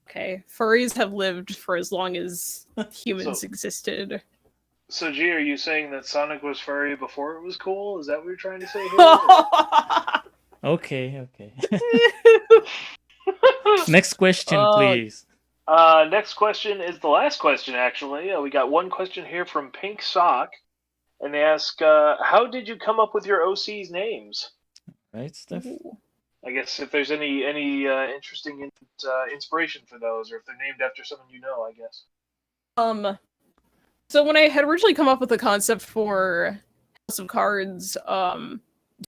[SPEAKER 3] Okay, furries have lived for as long as humans
[SPEAKER 2] So,
[SPEAKER 3] existed.
[SPEAKER 2] so G, are you saying that Sonic was furry before it was cool? Is that what you're trying to say here? Or?
[SPEAKER 1] Okay, okay. Next question,
[SPEAKER 3] Oh,
[SPEAKER 1] please.
[SPEAKER 2] Next question is the last question, actually. We got one question here from Pink Sock, and they ask, how did you come up with your OC's names?
[SPEAKER 1] Right, Steph?
[SPEAKER 2] I guess if there's any interesting inspiration for those, or if they're named after someone you know, I guess.
[SPEAKER 3] um, so when I had originally come up with the concept for House of Cards,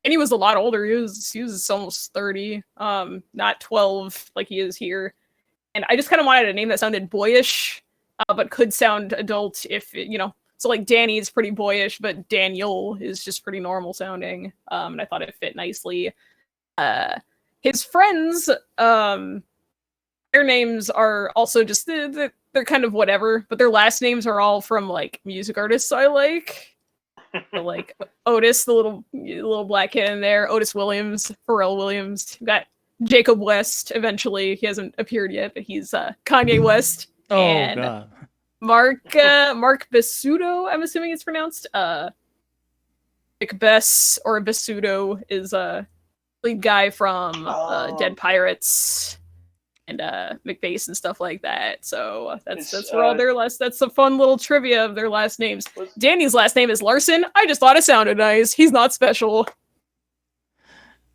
[SPEAKER 3] Danny was a lot older. He was almost 30, not 12 like he is here. And I just kind of wanted a name that sounded boyish, but could sound adult if So like Danny's pretty boyish, but Daniel is just pretty normal sounding. And I thought it fit nicely. Uh, his friends, their names are also just they're kind of whatever, but their last names are all from like music artists I like. So, like Otis, the little black kid in there, Otis Williams, Pharrell Williams. We've got Jacob West. Eventually, he hasn't appeared yet, but he's Kanye West,
[SPEAKER 1] Oh
[SPEAKER 3] and
[SPEAKER 1] God.
[SPEAKER 3] Mark Basuto. I'm assuming it's pronounced. Nick Bess or Basuto is a lead guy from Dead Pirates and McBase and stuff like that. So that's where all their last. That's a fun little trivia of their last names. Danny's last name is Larson. I just thought it sounded nice. He's not special.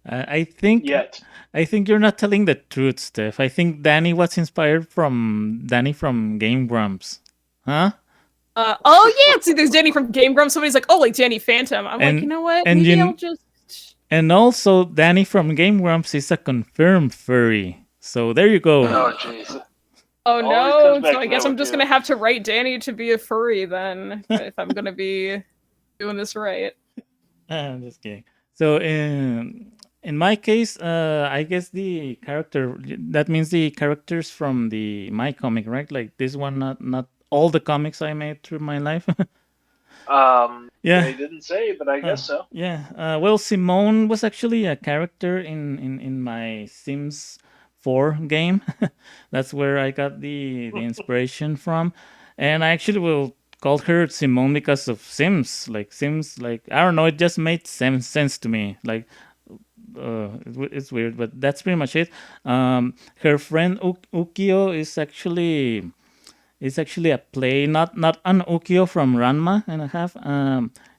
[SPEAKER 1] I think
[SPEAKER 2] Yet.
[SPEAKER 1] I think you're not telling the truth, Steph. I think Danny was inspired from Danny from Game Grumps, huh?
[SPEAKER 3] Oh yeah, see, there's Danny from Game Grumps. Somebody's like, oh, like Danny Phantom. I'm like, you know what?
[SPEAKER 1] and
[SPEAKER 3] Maybe I'll just.
[SPEAKER 1] And also, Danny from Game Grumps is a confirmed furry. So there you go.
[SPEAKER 2] Oh jeez.
[SPEAKER 3] Oh no! So I guess I'm just gonna have to write Danny to be a furry then, if I'm gonna be doing this right.
[SPEAKER 1] I'm just kidding. So in my case, I guess the character that means the characters from my comic, right? Like this one, not all the comics I made through my life.
[SPEAKER 2] Yeah. They didn't say, but I guess so.
[SPEAKER 1] Yeah. Well, Simone was actually a character in my Sims 4 game. That's where I got the inspiration from, and I actually will call her Simone because of Sims. Like Sims, like I don't know, it just made sense to me. Like it's weird, but that's pretty much it. Her friend Ukio is actually a play, not an Ukio from Ranma and a half.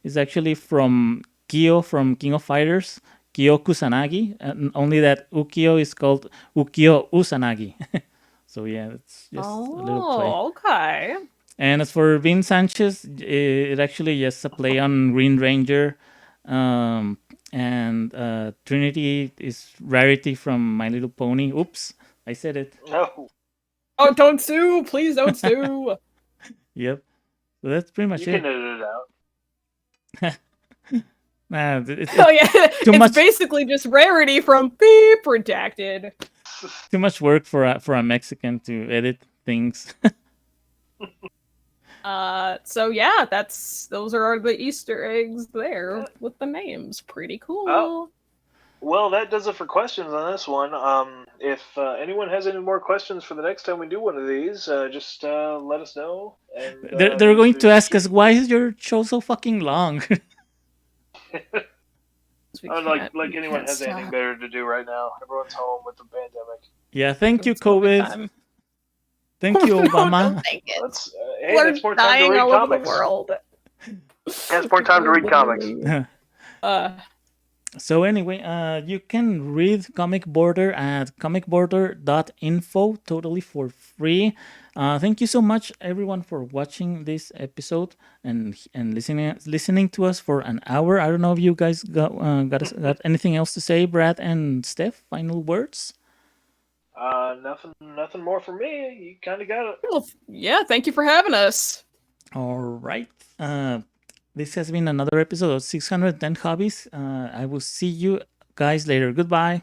[SPEAKER 1] It's actually from Kyo from King of Fighters, Kyo Kusanagi. And only that Ukio is called Ukio Usanagi. So yeah, it's just a little play.
[SPEAKER 3] Oh, okay.
[SPEAKER 1] And as for Vin Sanchez, it actually just a play on Green Ranger. And Trinity is Rarity from My Little Pony. Oops, I said it.
[SPEAKER 2] No.
[SPEAKER 3] Oh, don't sue! Please don't sue!
[SPEAKER 1] Yep. So that's pretty much
[SPEAKER 2] You
[SPEAKER 1] it.
[SPEAKER 2] can edit it out.
[SPEAKER 3] Oh yeah, it's basically just Rarity from Beep Redacted.
[SPEAKER 1] Too much work for a Mexican to edit things.
[SPEAKER 3] So yeah, those are the Easter eggs there
[SPEAKER 2] Yeah.
[SPEAKER 3] with the names. Pretty cool.
[SPEAKER 2] Oh, well, that does it for questions on this one. If anyone has any more questions for the next time we do one of these, just let us know. And
[SPEAKER 1] They're going to ask us, why is your show so fucking long?
[SPEAKER 2] like anyone has anything better to do right now. Everyone's home with the pandemic.
[SPEAKER 1] Yeah, thank you,
[SPEAKER 3] It's COVID
[SPEAKER 1] COVID.
[SPEAKER 3] time.
[SPEAKER 1] Thank you,
[SPEAKER 3] No,
[SPEAKER 1] Obama.
[SPEAKER 3] don't take it.
[SPEAKER 2] That's
[SPEAKER 3] We're
[SPEAKER 2] that's more time to
[SPEAKER 3] dying
[SPEAKER 2] read
[SPEAKER 3] all over the
[SPEAKER 2] comics.
[SPEAKER 3] world.
[SPEAKER 2] That's more time to read comics.
[SPEAKER 1] So anyway, you can read Comic Border at comicborder.info totally for free. Thank you so much, everyone, for watching this episode and listening to us for an hour. I don't know if you guys got anything else to say, Brad and Steph. Final words.
[SPEAKER 2] Nothing more for me. You kind of got it.
[SPEAKER 3] Well, yeah, thank you for having us.
[SPEAKER 1] All right. This has been another episode of 610 Hobbies. I will see you guys later. Goodbye.